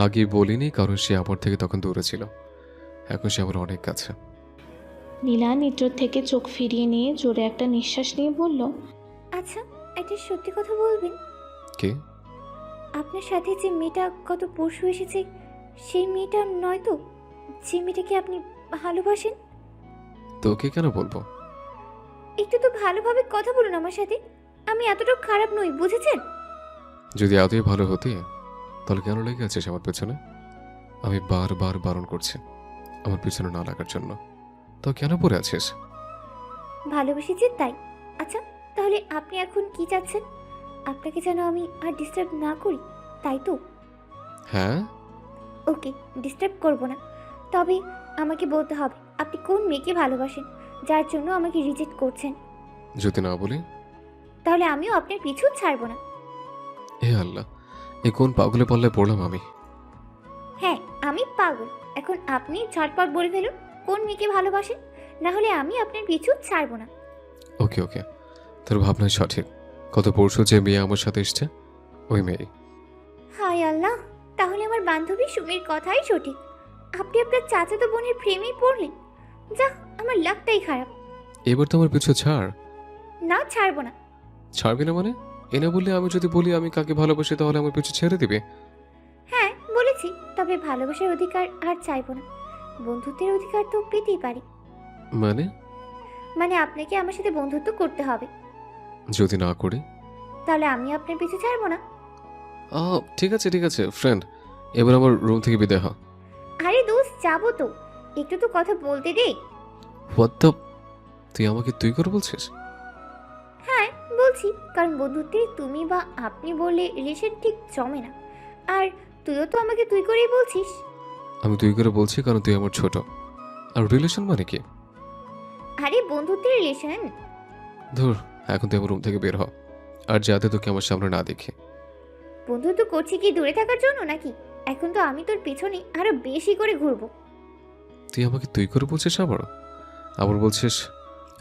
আগে বলিনি কারণ সে আমার থেকে তখন দূরে ছিল। এখন সে আমার অনেক কাছে। নীলা নিদ্রার থেকে চোখ ফিরিয়ে নিয়ে জোরে একটা নিঃশ্বাস নিয়ে বলল, আচ্ছা, একটা সত্যি কথা বলবেন? কে? আপনার সাথে যে মেয়েটা গত পরশু এসেছে, সেই মেয়েটা নয় তো? যে মেয়েটাকে আপনি ভালোবাসেন? তোকে কেন বলবো? একটু তো ভালোভাবে কথা বলুন আমার সাথে। আমি এতটাও খারাপ নই, বুঝেছেন? যদি এতই ভালো হতি তাহলে কেন লেগে আছিস আমার পেছনে? আমি বারবার বারণ করছি আমার পিছনে না লাগার জন্য, তো কেন পড়ে আছিস? ভালোবেসেছি তাই। আচ্ছা, তাহলে আপনি এখন কি চাচ্ছেন? আপনাকে যেন আমি আর ডিস্টার্ব না করি, তাই তো? হ্যাঁ, ওকে, ডিস্টার্ব করব না। তবে আমাকে বলতে হবে আপনি কোন মেয়েকে ভালোবাসেন, যার জন্য আমাকে রিজেক্ট করছেন। যদি না বলি? তাহলে আমিও আপনার পিছু ছাড়বো না। হে আল্লাহ, এই কোন পাগলে পাল্লায় পড়লাম আমি? হ্যাঁ, আমি পাগল। এখন আপনি ঝটপট বলে ফেলুন কোন মেয়েকে ভালোবাসেন, না হলে আমি আপনার পিছু ছাড়বো না। ওকে ওকে, তোর ভাবনাই সঠিক। কত পরশু যে মেয়ে আমার সাথে এসছে, ওই মেয়ে। হায় আল্লাহ, তাহলে আমার বান্ধবী সুমির কথাই সঠিক। আপনি আপনার চাচাতো বোনের প্রেমেই পড়লেন। যা, আমার লাকটাই খারাপ। এবার তো আমার পিছু ছাড়। না, ছাড়বো না। ছাড়বি না মানে? এনে বললে আমি যদি বলি আমি কাকে ভালোবাসি তাহলে আমার পিছু ছেড়ে দিবে? হ্যাঁ বলেছি, তবে ভালোবাসার অধিকার আর চাইবো না। বন্ধুত্বের অধিকার তো পেতেই পারি। মানে? মানে আপনাকে আমার সাথে বন্ধুত্ব করতে হবে। যদি না করি? তাহলে আমি আপনার পিছু ছাড়বো না। ঠিক আছে ঠিক আছে ফ্রেন্ড, এবার আমার রুম থেকে বিদায় হ। আরে দোস্ত, যাবো তো, একটু তো কথা বলতে দে। হোয়াট দ্য, তুই আমাকে তুই করে বলছিস? হ্যাঁ বলছি, কারণ বন্ধুত্বে তুমি বা আপনি বললে রিলেশন ঠিক জমে না। আর তুইও তো আমাকে তুই করেই বলছিস। আমি তুই করে বলছি কারণ তুই আমার ছোট। আর রিলেশন মানে কি? আরে বন্ধুত্বের রিলেশন। ধুর, এখন তুই আমার রুম থেকে বের হ, আর যাতে তোকে আমার সামনে না দেখে। বন্ধুত্ব করছি কি দূরে থাকার জন্য নাকি? এখন তো আমি তোর পিছনে আরো বেশি করে ঘুরবো। তুই আমাকে তুই করে বলছিস আবার? আবার বলছিস,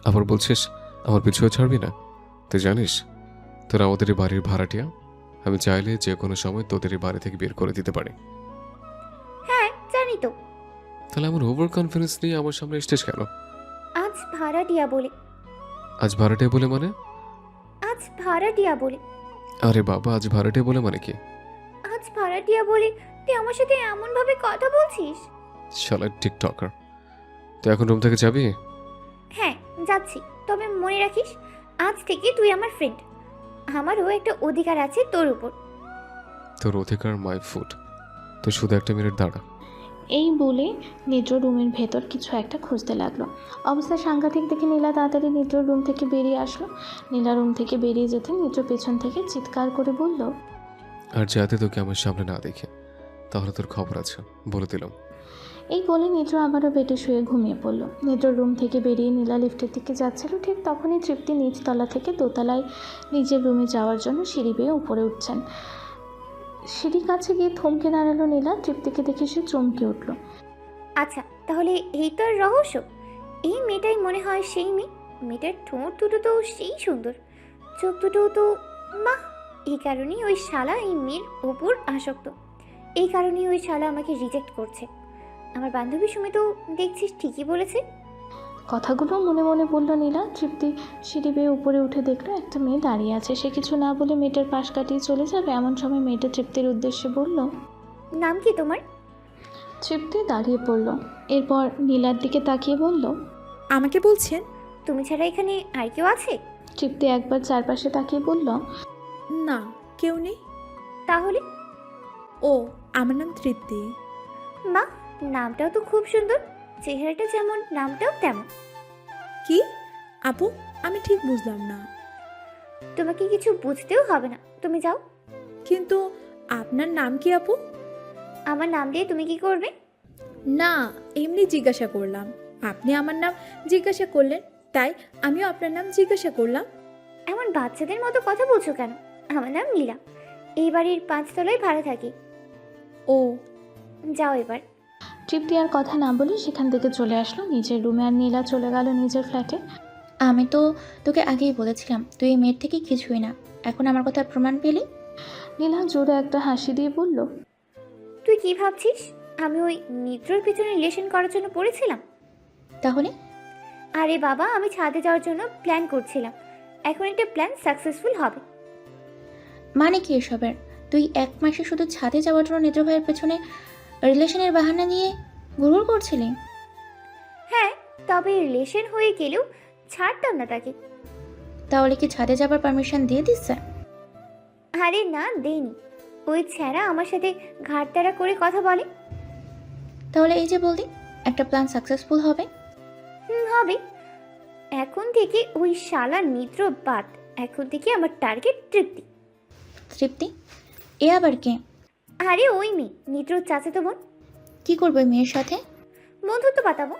আবার বলছিস আমার পিছুও ছাড়বি না? তুই জানিস তোরা আমাদের এই বাড়ির ভাড়াটিয়া। আমি চাইলে যে কোনো সময় তোদের এই বাড়ি থেকে বের করে দিতে পারি। হ্যাঁ জানি তো। তাহলে আমার ওভার কনফিডেন্স নিয়ে আমার সামনে এসছিস কেন? আজ ভাড়াটিয়া বলে। আজ ভাড়াটিয়া বলে মানে? আজ ভাড়াটিয়া বলে। আরে বাবা, আজ ভাড়াটিয়া বলে মানে কি? আজ ভাড়াটিয়া বলে তুই আমার সাথে এমন ভাবে কথা বলছিস? শালা টিকটকার। তুই এখন রুম থেকে যাবি? হ্যাঁ যাচ্ছি, তবে মনে রাখিস আজ থেকে তুই আমার ফ্রেন্ড। আমারও একটা অধিকার আছে তোর উপর। তোর অধিকার মাই ফুড। তুই শুধু একটা মিনিট দাঁড়া। এই বলে নিদ্র রুমের ভেতর কিছু একটা খুঁজতে লাগলো। অবস্থা সাংঘাতিক দেখে নীলা তাড়াতাড়ি নিদ্রর রুম থেকে বেরিয়ে আসলো। নীলা রুম থেকে বেরিয়ে যেতে নিদ্র পেছন থেকে চিৎকার করে বলল, আর যাতে তোকে আমার সামনে না দেখে, তাহলে তোর খবর আছে, বলে দিলাম। এই বলে নিদ্র আবারও বেডে শুয়ে ঘুমিয়ে পড়ল। নিদ্রর রুম থেকে বেরিয়ে নীলা লিফটের দিকে যাচ্ছিল, ঠিক তখনই তৃপ্তি নিচতলা থেকে দোতলায় নিজের রুমে যাওয়ার জন্য সিঁড়ি বেয়ে উপরে উঠছেন। সিঁড়ির কাছে গিয়ে থমকে দাঁড়ালো নীলা। তৃপ্তিকে দেখে সে চমকে উঠল। আচ্ছা, তাহলে এই তো আর রহস্য। এই মেয়েটাই মনে হয় সেই মেয়ে। মেয়েটার ঠোঁট দুটো তো সেই সুন্দর, চোখ দুটো তো বাহ। এই কারণেই ওই শালা এই মেয়ের ওপর আসক্ত। এই কারণেই ওই শালা আমাকে রিজেক্ট করছে। আমার বান্ধবী সুমি তো দেখছিস ঠিকই বলেছে। কথাগুলো মনে মনে বলল নীলা। তৃপ্তি সিঁড়ি বেয়ে উপরে উঠে দেখলো একটা মেয়ে দাঁড়িয়ে আছে। সে কিছু না বলে মেয়েটার পাশ কাটিয়ে চলে যাবে এমন সময় মেয়েটা তৃপ্তির উদ্দেশ্যে বলল, নাম কি তোমার? তৃপ্তি দাঁড়িয়ে পড়ল। এরপর নীলার দিকে তাকিয়ে বলল, আমাকে বলছেন? তুমি ছাড়া এখানে আর কেউ আছে? তৃপ্তি একবার চারপাশে তাকিয়ে বলল, না, কেউ নেই। তাহলে? ও, আমার নাম তৃপ্তি। মা, নামটাও তো খুব সুন্দর। চেহারাটা যেমন নামটাও তেমন। কি আপু? আমি ঠিক বুঝলাম না। তোমাকে কিছু বুঝতেও হবে না, তুমি যাও। কিন্তু আপনার নাম কি আপু? আমার নাম দিয়ে তুমি কি করবে? না, এমনি জিজ্ঞাসা করলাম। আপনি আমার নাম জিজ্ঞাসা করলেন, তাই আমিও আপনার নাম জিজ্ঞাসা করলাম। এমন বাচ্চাদের মতো কথা বলছো কেন? আমার নাম লীলা। এই বাড়ির 5 তলায় ভাড়া থাকি। ও, যাও এবার। তৃপ্তি আর কথা না বলে সেখান থেকে চলে আসলো নিজের রুমে। আর নীলা চলে গেল নিজের ফ্ল্যাটে। আমি তো তোকে আগেই বলেছিলাম তুই এই মেয়ের থেকে কিছুই না। এখন আমার কথার প্রমাণ পেলি? নীলা জোরে একটা হাসি দিয়ে বলল, তুই কি ভাবছিস আমি ওই নিদ্রর পিছনে রিলেশন করার জন্য পড়েছিলাম? তাহলে? আরে বাবা, আমি ছাদে যাওয়ার জন্য প্ল্যান করছিলাম। এখন একটা প্ল্যান সাকসেসফুল হবে। মানে কি এসবের? তুই 1 মাসে শুধু ছাদে যাওয়ার জন্য নেত্র ভাইয়ের পেছনে রিলেশনের বাহানা নিয়ে ঘুরঘুর করছিলি? হ্যাঁ, তবে রিলেশন হয়ে গেলেও ছাড়তাম না তাকে। তাহলে কি ছাদে যাবার পারমিশন দিয়ে দিচ্ছে? আরে না, দেইনি। ওই ছেঁড়া আমার সাথে ঘাটতারা করে কথা বলে। তাহলে এই যে বললি একটা প্ল্যান সাকসেসফুল হবে। হবে। এখন থেকে ওই শালা নিদ্র বাদ। এখন থেকে আমার টার্গেট তৃপ্তি। তৃপ্তি? এ আবার কে? আরে ওই মেয়ে, নিদ্রর চাচাতো বোন। কি করবো এই মেয়ের সাথে? বন্ধুত্ব পাতাবো।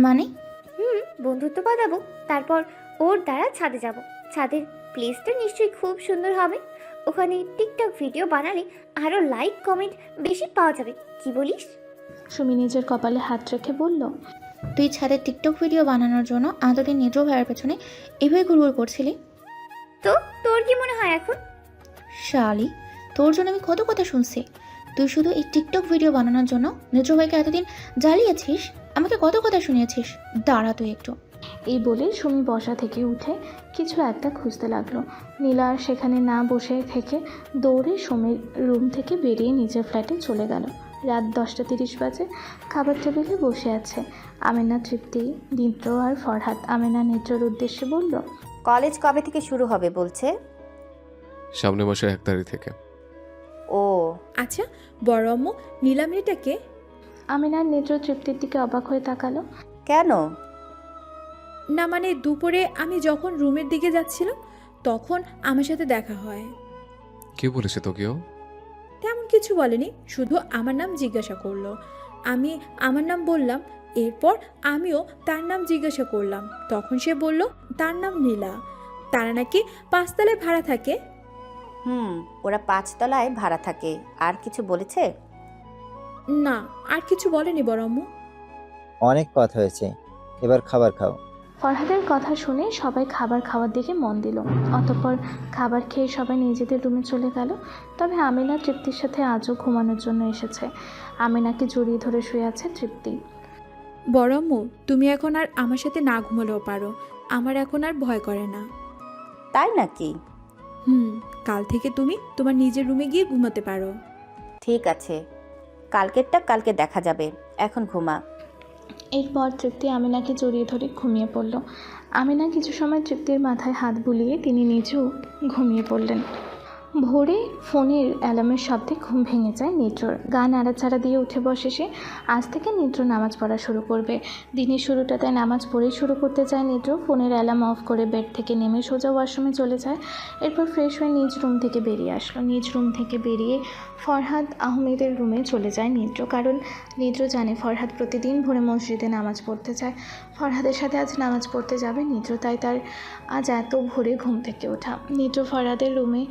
মানে? বন্ধুত্ব পাতাবো, তারপর ওর দ্বারা ছাদে যাব। ছাদের প্লেসটা নিশ্চয়ই খুব সুন্দর হবে। ওখানে টিকটক ভিডিও বানালে আরও লাইক কমেন্ট বেশি পাওয়া যাবে। কি বলিস? সুমি নিজের কপালে হাত রেখে বলল, তুই ছাদে টিকটক ভিডিও বানানোর জন্য এতদিন নেত্র ভাইয়ের পেছনে এভাবে ঘুরঘুর করছিলি? তো তোর কি মনে হয় এখন? শালি, তোর জন্য আমি কত কথা শুনছি। তুই শুধু এই টিকটক ভিডিও বানানোর জন্য নেত্র ভাইকে এতদিন জ্বালিয়েছিস, আমাকে কত কথা শুনিয়েছিস। দাঁড়া তুই একটু। এই বলে সুমি বসা থেকে উঠে কিছু একটা খুঁজতে লাগলো। নীলা আর সেখানে না বসে থেকে দৌড়ে সুমির রুম থেকে বেরিয়ে নিজের ফ্ল্যাটে চলে গেল। রাত 10:30 বাজে। খাবার টেবিলে বসে আছে আমেনা, তৃপ্তি, নিদ্র আর ফরহাদ। আমেনা নেত্রর উদ্দেশ্যে বলল, কলেজ কবে থেকে শুরু হবে বলছে? সামনের মাসের 1 তারিখ থেকে। ও, আচ্ছা, বড় আম্মু নীলা মেয়েটাকে? আমেনা আর নেত্র তৃপ্তির দিকে অবাক হয়ে তাকালো। কেন? না মানে দুপুরে আমি যখন রুমের দিকে যাচ্ছিলাম তখন আমার সাথে দেখা হয়। কে বলেছে তোকেও? তেমন কিছু বলেনি, শুধু আমার নাম জিজ্ঞাসা করলো। আমি আমার নাম বললাম, এরপর আমিও তার নাম জিজ্ঞাসা করলাম। তখন সে বলল তার নাম নীলা, তারা নাকি 5 তলায় ভাড়া থাকে। ওরা 5 তলায় ভাড়া থাকে। আর কিছু বলেছে? না, আর কিছু বলেনি বড় আম্মু। অনেক কথা হয়েছে, এবার খাবার খাও। ফরহাদের কথা শুনে সবাই খাবার খাওয়ার দিকে মন দিল। অতঃপর খাবার খেয়ে সবাই নিজেদের রুমে চলে গেল। তবে আমিনা তৃপ্তির সাথে আজও ঘুমানোর জন্য এসেছে। আমিনাকে জড়িয়ে ধরে শুয়ে আছে তৃপ্তি। বড় আম্মু, তুমি এখন আর আমার সাথে না ঘুমালেও পারো, আমার এখন আর ভয় করে না। তাই নাকি? কাল থেকে তুমি তোমার নিজের রুমে গিয়ে ঘুমাতে পারো। ঠিক আছে, কালকেরটা কালকে দেখা যাবে। এখন ঘুমা। এরপর তৃপ্তি আমিনাকে জড়িয়ে ধরে ঘুমিয়ে পড়ল। আমিনা কিছু সময় তৃপ্তির মাথায় হাত বুলিয়ে তিনি নিজেও ঘুমিয়ে পড়লেন। ভোরে ফোনের অ্যালার্মের শব্দে ঘুম ভেঙে যায় নিদ্রর। গা নাড়াচাড়া দিয়ে উঠে বসে সে। আজ থেকে নিদ্র নামাজ পড়া শুরু করবে। দিনের শুরুটা তাই নামাজ পড়েই শুরু করতে চায় নিদ্র। ফোনের অ্যালার্ম অফ করে বেড থেকে নেমে সোজা ওয়াশরুমে চলে যায়। এরপর ফ্রেশ হয়ে নিজ রুম থেকে বেরিয়ে আসলো। নিজ রুম থেকে বেরিয়ে ফরহাদ আহমেদের রুমে চলে যায় নিদ্র। কারণ নিদ্র জানে ফরহাদ প্রতিদিন ভোরে মসজিদে নামাজ পড়তে যায়। ফরহাদের সাথে আজ নামাজ পড়তে যাবে নিদ্র, তাই তার আজ এত ভোরে ঘুম থেকে ওঠা। নিদ্র ফরহাদের রুমে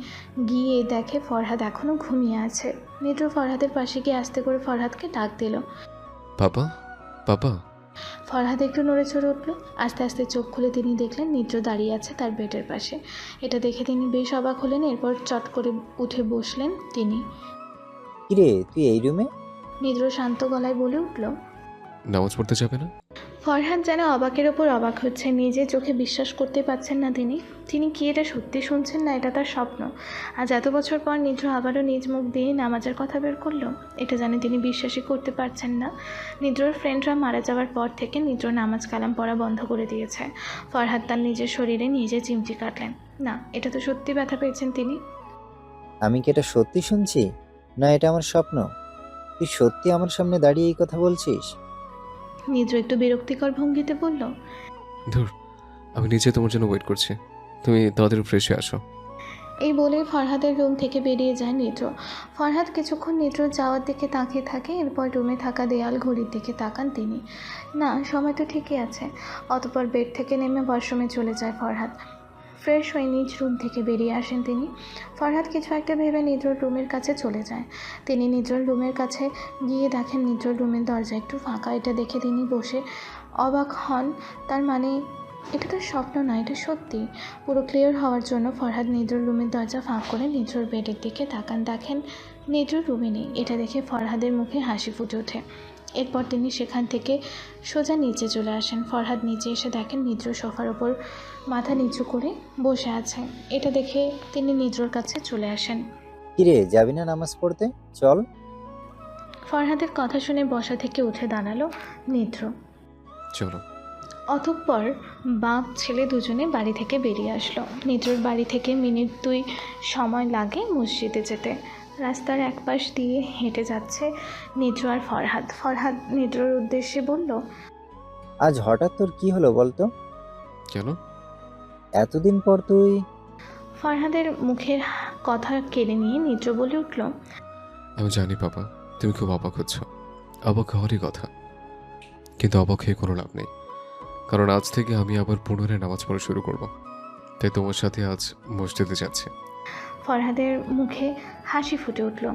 গিয়ে দেখে ফরহাদ এখনও ঘুমিয়ে আছে। নিদ্র ফরহাদের পাশে গিয়ে আস্তে করে ফরহাদকে ডাক দিল, বাবা, বাবা। ফরহাদ একটু নড়ে চড়ে উঠল। আস্তে আস্তে চোখ খুলে তিনি দেখলেন নিদ্র দাঁড়িয়ে আছে তার বেডের পাশে। এটা দেখে তিনি বেশ অবাক হলেন। এরপর চট করে উঠে বসলেন তিনি। কিরে, তুই এই রুমে? নিদ্র শান্ত গলায় বলে উঠল। নামাজ পড়তে যাবে না? ফরহাদ যেন অবাকের ওপর অবাক হচ্ছে। নিজে চোখে বিশ্বাস করতে পারছেন না তিনি কি এটা সত্যি শুনছেন, না এটা তার স্বপ্ন? আজ এত বছর পর নিদ্র আবারও নিজ মুখ দিয়ে নামাজের কথা বের করলো। এটা জানে তিনি বিশ্বাসই করতে পারছেন না। নিদ্রর ফ্রেন্ডরা মারা যাওয়ার পর থেকে নিদ্র নামাজ কালাম পড়া বন্ধ করে দিয়েছে। ফরহাদ তার নিজের শরীরে নিজে চিমটি কাটলেন। না, এটা তো সত্যি ব্যথা পেয়েছেন তিনি। আমি কি এটা সত্যি শুনছি, না এটা আমার স্বপ্ন? তুই সত্যি আমার সামনে দাঁড়িয়ে এই কথা বলছিস? নিদ্র একটু বিরক্তিকর ভঙ্গিতে বলল, ধুর, আমি নিজে তোমার জন্য ওয়েট করছি, তুমি তাড়াতাড়ি ফ্রেশ হয়ে আসো। এই বলে ফরহাদের রুম থেকে বেরিয়ে যায় নিদ্র। ফরহাদ কিছুক্ষণ নিদ্র যাওয়ার দিকে তাকিয়ে থাকে। এরপর রুমে থাকা দেয়াল ঘড়ির দিকে তাকান তিনি। না, সময় তো ঠিকই আছে। অতঃপর বেড থেকে নেমে ওয়াশরুমে চলে যায় ফরহাদ। ফ্রেশ হয়ে নিজ রুম থেকে বেরিয়ে আসেন তিনি। ফরহাদ কিছু একটা ভেবে নিদ্রর রুমের কাছে চলে যায়। তিনি নিদ্রর রুমের কাছে গিয়ে দেখেন নিদ্রর রুমের দরজা একটু ফাঁকা। এটা দেখে তিনি বসে অবাক হন। তার মানে এটা তো স্বপ্ন না, এটা সত্যি। পুরো ক্লিয়ার হওয়ার জন্য ফরহাদ নিদ্রর রুমের দরজা ফাঁক করে নিদ্রর বেডের দিকে তাকান। দেখেন নিদ্র রুমে নেই। এটা দেখে ফরহাদের মুখে হাসি ফুটে ওঠে। এরপর তিনি সেখান থেকে সোজা নিচে চলে আসেন। ফরহাদ নিচে এসে দেখেন নিদ্র সোফার ওপর মাথা নিচু করে বসে আছে। এটা দেখে তিনি নিদ্রর কাছে চলে আসেন। কিরে, যাবি না নামাজ পড়তে? চল। ফরহাদের কথা শুনে বসা থেকে উঠে দাঁড়ালো নিদ্র। চলো। অতঃপর বাপ ছেলে দুজনে বাড়ি থেকে বেরিয়ে আসলো। নিদ্রর বাড়ি থেকে মিনিট 2 সময় লাগে মসজিদে যেতে। রাস্তার একপাশ দিয়ে হেঁটে যাচ্ছে নিদ্র আর ফরহাদ। ফরহাদ নিদ্রর উদ্দেশ্যে বলল, আজ হঠাৎ তোর কি হলো বলতো? কেন? এতদিন পর তুই? ফরহাদের মুখের কথা কেড়ে নিয়ে নিদ্র বলে উঠল, আমি জানি বাবা, তুমি খুব অবাক হচ্ছ। অবাক হওয়ারই কথা, কিন্তু অবাক হয়ে কোনো লাভ নেই। কারণ আজ থেকে আমি আবার পুনরায় নামাজ পড়া শুরু করব। তাই তোমার সাথে আজ মসজিদে যাচ্ছি। ফরহাদের মুখে হাসি ফুটে উঠল।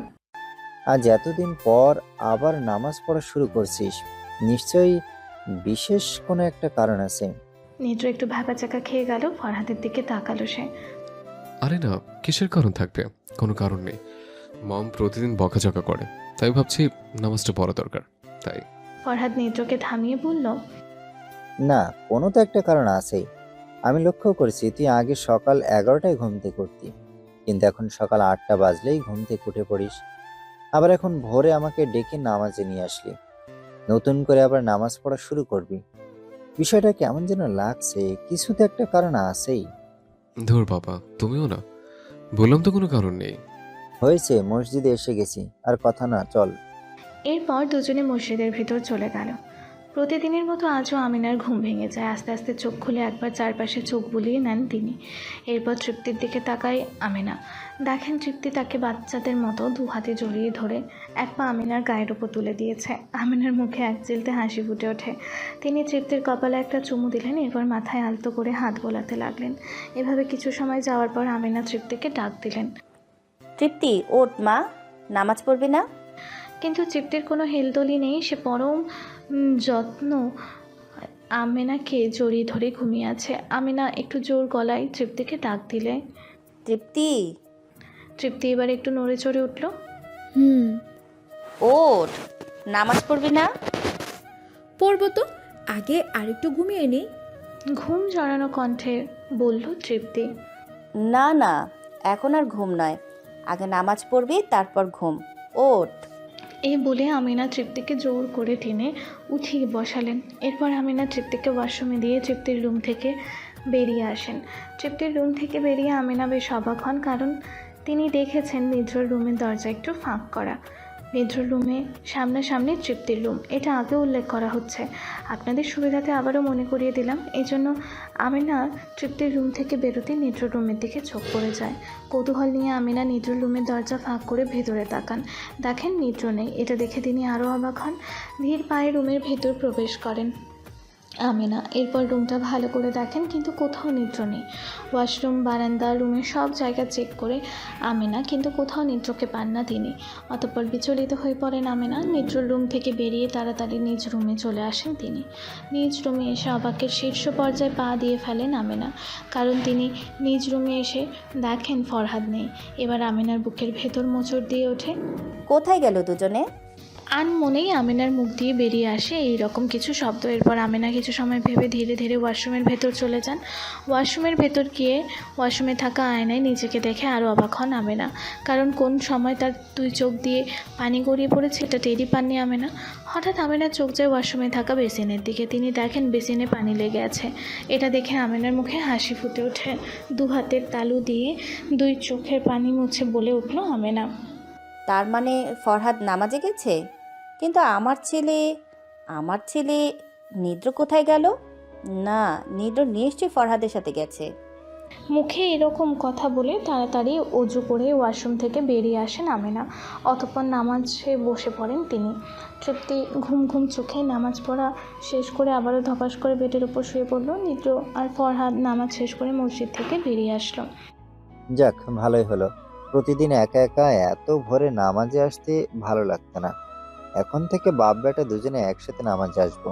আজ এতদিন পর আবার নামাজ পড়া শুরু করছিস, নিশ্চয়ই বিশেষ কোনো একটা কারণ আছে। নিদ্র একটু ভ্যাবাচাকা খেয়ে গেল। ফরহাদের দিকে তাকালো সে। আরে না, কিসের কারণ থাকবে? কোনো কারণ নেই। মম প্রতিদিন বকাঝকা করে, তাই ভাবছি নামাজটা পড়া দরকার, তাই। ফরহাদ নিদ্রকে থামিয়ে বলল, না, কোনো তো একটা কারণ আছেই। আমি লক্ষ্য করেছি তুই আগে সকাল 11টায় ঘুম থেকে উঠতি, কিন্তু এখন সকাল 8টা বাজলেই ঘুম থেকে উঠে পড়িস। আবার এখন ভোরে আমাকে ডেকে নামাজে নিয়ে আসলি, নতুন করে আবার নামাজ পড়া শুরু করবি। বিষয়টা কেমন যেন লাগছে, কিছু তো একটা কারণ আছেই। ধুর বাবা, তুমিও না। বললাম তো কোনো কারণ নেই। হয়েছে, মসজিদে এসে গেছি, আর কথা না, চল। এরপর দুজনে মসজিদের ভিতর চলে গেল। প্রতিদিনের মতো আজও আমিনার ঘুম ভেঙে যায়। আস্তে আস্তে চোখ খুলে একবার চারপাশে চোখ বুলিয়ে নেন তিনি। এরপর তৃপ্তির দিকে তাকায় আমিনা। দেখেন তৃপ্তি তাকে বাচ্চাদের মতো 2 হাতে জড়িয়ে ধরে এক পা আমিনার গায়ের ওপর তুলে দিয়েছে। আমিনার মুখে এক চিলতে হাসি ফুটে ওঠে। তিনি তৃপ্তির কপালে একটা চুমু দিলেন, এরপর মাথায় আলতো করে হাত বোলাতে লাগলেন। এভাবে কিছু সময় যাওয়ার পর আমিনা তৃপ্তিকে ডাক দিলেন। তৃপ্তি, ওঠ মা, নামাজ পড়বি না? কিন্তু তৃপ্তির কোনো হেলদোলি নেই। সে পরম যত্ন আমিনাকে জড়িয়ে ধরে ঘুমিয়ে আছে। আমিনা একটু জোর গলায় তৃপ্তিকে ডাক দিলে তৃপ্তি, তৃপ্তি এবার একটু নড়ে চড়ে উঠল। ওঠ, নামাজ পড়বি না? পড়বো তো, আগে আরেকটু ঘুমিয়ে নিই। ঘুম জড়ানো কণ্ঠে বলল তৃপ্তি। না না, এখন আর ঘুম নয়, আগে নামাজ পড়বি তারপর ঘুম। ওঠ। এই বলে আমিনা তৃপ্তিকে জোর করে টেনে উঠিয়ে বসালেন। এরপর আমিনা তৃপ্তিকে ওয়াশরুমে দিয়ে তৃপ্তির রুম থেকে বেরিয়ে আসেন। তৃপ্তির রুম থেকে বেরিয়ে আমিনা বেশ অবাক হন, কারণ তিনি দেখেছেন নিদ্রর রুমের দরজা একটু ফাঁক করা। নিদ্রর রুমে সামনাসামনি তৃপ্তির রুম, এটা আগে উল্লেখ করা হচ্ছে। আপনাদের সুবিধাতে আবারও মনে করিয়ে দিলাম। এই জন্য আমিনা তৃপ্তির রুম থেকে বেরোতে নিদ্রর রুমের দিকে চোখ পড়ে যায়। কৌতূহল নিয়ে আমিনা নিদ্রর রুমের দরজা ফাঁক করে ভেতরে তাকান। দেখেন নিদ্র নেই। এটা দেখে তিনি আরও অবাক হন। ধীর পায়ে রুমের ভেতর প্রবেশ করেন আমিনা। এরপর রুমটা ভালো করে দেখেন, কিন্তু কোথাও নিদ্র নেই। ওয়াশরুম, বারান্দা, রুমের সব জায়গা চেক করে আমিনা, কিন্তু কোথাও নিদ্রকে পান না তিনি। অতঃপর বিচলিত হয়ে পড়েন আমিনা। নিদ্রর রুম থেকে বেরিয়ে তাড়াতাড়ি নিজ রুমে চলে আসেন তিনি। নিজ রুমে এসে অবাকের শীর্ষ পর্যায়ে পা দিয়ে ফেলেন আমিনা, কারণ তিনি নিজ রুমে এসে দেখেন ফরহাদ নেই। এবার আমিনার বুকের ভেতর মোচড় দিয়ে ওঠে। কোথায় গেল দুজনে? আনমনেই আমিনার মুখ দিয়ে বেরিয়ে আসে এই রকম কিছু শব্দ। এরপর আমিনা কিছু সময় ভেবে ধীরে ধীরে ওয়াশরুমের ভেতর চলে যান। ওয়াশরুমের ভেতর গিয়ে ওয়াশরুমে থাকা আয়নায় নিজেকে দেখে আরও অবাক হন আমিনা, কারণ কোন সময় তার 2 চোখ দিয়ে পানি গড়িয়ে পড়েছে এটা টেরই পাননি আমিনা। হঠাৎ আমিনার চোখ যায় ওয়াশরুমে থাকা বেসিনের দিকে। তিনি দেখেন বেসিনে পানি লেগে আছে। এটা দেখে আমিনার মুখে হাসি ফুটে ওঠে। 2 হাতের তালু দিয়ে 2 চোখের পানি মুছে বলে উঠল আমিনা। তার মানে ফরহাদ নামাজে গেছে? কিন্তু আমার ছেলে নিদ্র কোথায় গেল? না, নিদ্র নিশ্চয়ই ফরহাদের সাথে গেছে। মুখে এরকম কথা বলে তাড়াতাড়ি অজু করে ওয়াশরুম থেকে বেরিয়ে আসেন আমিনা। অতঃপর নামাজে বসে পড়েন তিনি। তৃপ্তি ঘুম ঘুম চোখে নামাজ পড়া শেষ করে আবারও ধপাস করে বেডের উপর শুয়ে পড়ল। নিদ্র আর ফরহাদ নামাজ শেষ করে মসজিদ থেকে বেরিয়ে আসলো। যাক, ভালোই হলো। প্রতিদিন একা একা এত ভোরে নামাজে আসতে ভালো লাগতো না। এখন থেকে বাপ বেটা দুজনে একসাথে নামাজে আসবো।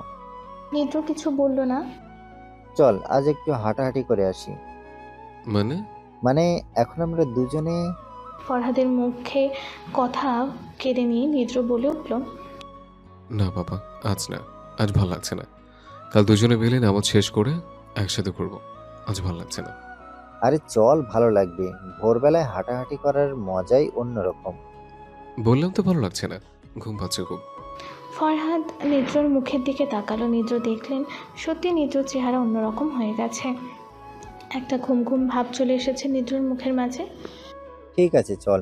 নিদ্র কিছু বলল না। চল আজ একটু হাঁটাহাঁটি করে আসি। মানে? মানে এখন আমরা দুজনে। ফরহাদের মুখে কথা কেড়ে নিয়ে নিদ্র বলে উঠল, না বাবা, আজ না। আজ ভাল লাগছে না। কাল দুজনে মিলে নামাজ শেষ করে একসাথে করব। আজ ভাল লাগছে না। আরে চল, ভালো লাগবে। ভোরবেলায় হাঁটাহাঁটি করার মজাই অন্যরকম। বললাম তো ভালো লাগছে না, ঘুম পাচ্ছে খুব। ফরহাদ নিদ্রর মুখের দিকে তাকালো। নিদ্র দেখলেন সত্যি নিদ্রর চেহারা অন্যরকম হয়ে গেছে। একটা ঘুম ঘুম ভাব চলে এসেছে নিদ্রর মুখের মাঝে। ঠিক আছে চল,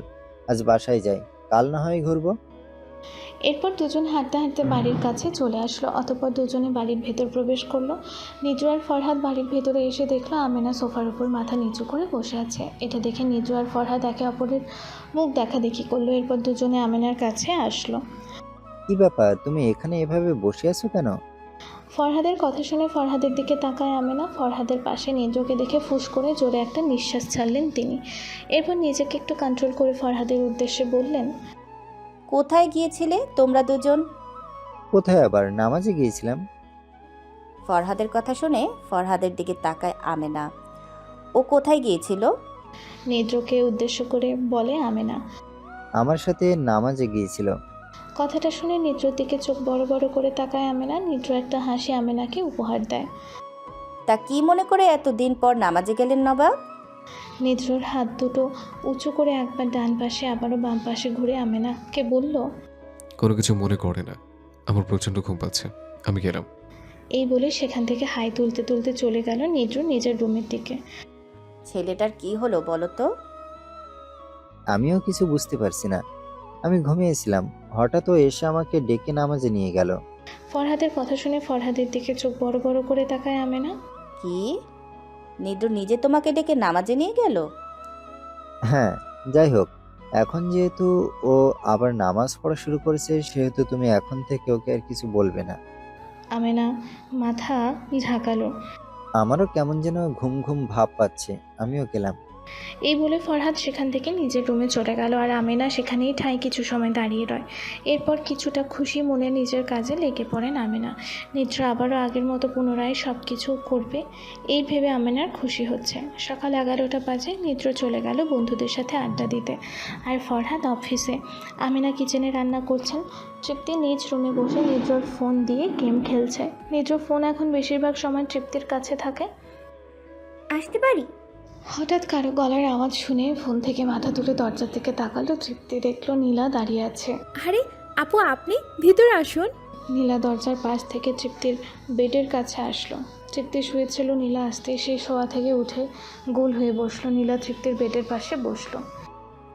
আজ বাসায় যাই, কাল না হয় ঘুরবো। এরপর দুজন হাঁটতে হাঁটতে বাড়ির কাছে চলে আসলো। অতঃপর দুজনে বাড়ির ভেতর প্রবেশ করলো। নিদ্র আর ফরহাদ বাড়ির ভেতরে এসে দেখলো আমেনা সোফার উপর মাথা নিচু করে বসে আছে। এটা দেখে নিদ্র আর ফরহাদ একে অপরের মুখ দেখাদেখি করলো। এরপর দুজনে আমেনার কাছে আসলো। কি ব্যাপার, তুমি এখানে এভাবে বসে আছো কেন? ফরহাদের কথা শুনে ফরহাদের দিকে তাকায় আমেনা। ফরহাদের পাশে নিদ্রকে দেখে ফুঁস করে জোরে একটা নিঃশ্বাস ছাড়লেন তিনি। এরপর নিজেকে একটু কন্ট্রোল করে ফরহাদের উদ্দেশ্যে বললেন, কোথায় গিয়েছিলে তোমরা দুজন? কোথায় আবার, নামাজে গিয়েছিলাম। ফরহাদের কথা শুনে ফরহাদের দিকে তাকায় আমেনা। ও কোথায় গিয়েছিল? নিদ্রকে উদ্দেশ্য করে বলে আমেনা। আমার সাথে নামাজে গিয়েছিল। কথাটা শুনে নিদ্রর দিকে চোখ বড় বড় করে তাকায় আমেনা। নিদ্র একটা হাসি আমেনাকে উপহার দেয়। তা কি মনে করে এতদিন পর নামাজে গেলেন নবাব? নিদ্রর হাত দুটো উঁচু করে একবার ডান পাশে আবারও বাম পাশে ঘুরে আমেনাকে বলল, কোনো কিছু মনে করে না, আমার প্রচণ্ড ঘুম পাচ্ছে, আমি গেলাম। এই বলে সেখান থেকে হাই তুলতে তুলতে চলে গেল নিদ্র নিজের রুমের দিকে। ছেলেটার কি হলো বলো তো? আমিও কিছু বুঝতে পারছি না। আমি ঘুমিয়েছিলাম, হঠাৎ ও এসে আমাকে ডেকে নামাজে নিয়ে গেল। ফরহাদের কথা শুনে ফরহাদের দিকে চোখ বড় বড় করে তাকায় আমেনা। কি? নিদ্র নিজে তোমাকে ডেকে নামাজে নিয়ে গেল? হ্যাঁ, যাই হোক, এখন যেহেতু ও আবার নামাজ পড়া শুরু করেছে, সেহেতু তুমি এখন থেকে ওকে আর কিছু বলবে না। আমেনা মাথা ঝাঁকালো। আমারও কেমন যেন ঘুম ঘুম ভাব পাচ্ছে, আমিও গেলাম। এই বলে ফরহাদ সেখান থেকে নিজের রুমে চলে গেল আর আমেনা সেখানেই ঠাঁই কিছু সময় দাঁড়িয়ে রয়। এরপর কিছুটা খুশি মনে নিজের কাজে লেগে পড়েন আমেনা। নিদ্রা আবারও আগের মতো পুনরায় সব কিছু করবে এই ভেবে আমেনার খুশি হচ্ছে। সকাল 11টা বাজে। নিদ্র চলে গেল বন্ধুদের সাথে আড্ডা দিতে আর ফরহাদ অফিসে। আমেনা কিচেনে রান্না করছেন। তৃপ্তি নিজ রুমে বসে নিদ্রর ফোন দিয়ে গেম খেলছে। নিদ্র ফোন এখন বেশিরভাগ সময় তৃপ্তির কাছে থাকে। আসতে পারি? হঠাৎ কারো গলার আওয়াজ শুনে ফোন থেকে মাথা তুলে দরজার দিকে তাকালো। তৃপ্তি দেখলো নীলা দাঁড়িয়ে আছে। আরে আপু, আপনি ভিতরে আসুন। নীলা দরজার পাশ থেকে তৃপ্তির বেডের কাছে আসলো। তৃপ্তি শুয়েছিল। নীলা আসতে সেই শোয়া থেকে উঠে গোল হয়ে বসলো। নীলা তৃপ্তির বেডের পাশে বসলো।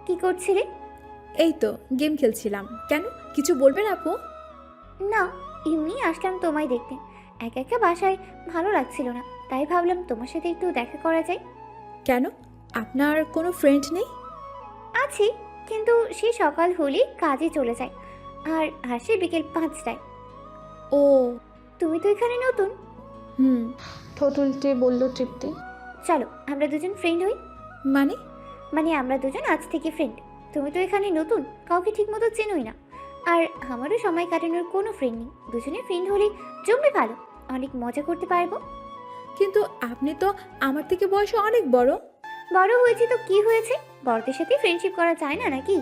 কি করছিলে? এই তো গেম খেলছিলাম। কেন, কিছু বলবেন আপু? না, এমনি আসলাম তোমায় দেখতে। একা একা বাসায় ভালো লাগছিল না, তাই ভাবলাম তোমার সাথে একটু দেখা করা যায়। কেন, আপনার কোনো ফ্রেন্ড নেই? আছি, কিন্তু সে সকাল হলেই কাজে চলে যায় আর আসে বিকেল 5টায়। ও, তুমি তো এখানে নতুন। হুম। ঠোঁট উল্টে বলল তৃপ্তি। চলো আমরা দুজন ফ্রেন্ড হই। মানে? মানে আমরা দুজন আজ থেকে ফ্রেন্ড। তুমি তো এখানে নতুন, কাউকে ঠিক মতো চেনোই না, আর আমারও সময় কাটানোর কোনো ফ্রেন্ড নেই। দুজনে ফ্রেন্ড হলে জমবে ভালো, অনেক মজা করতে পারবো। কিন্তু আপনি তো আমার থেকে বয়সে অনেক বড়। বড় হয়েছে তো কি হয়েছে, বড়দের সাথে ফ্রেন্ডশিপ করা যায় না নাকি?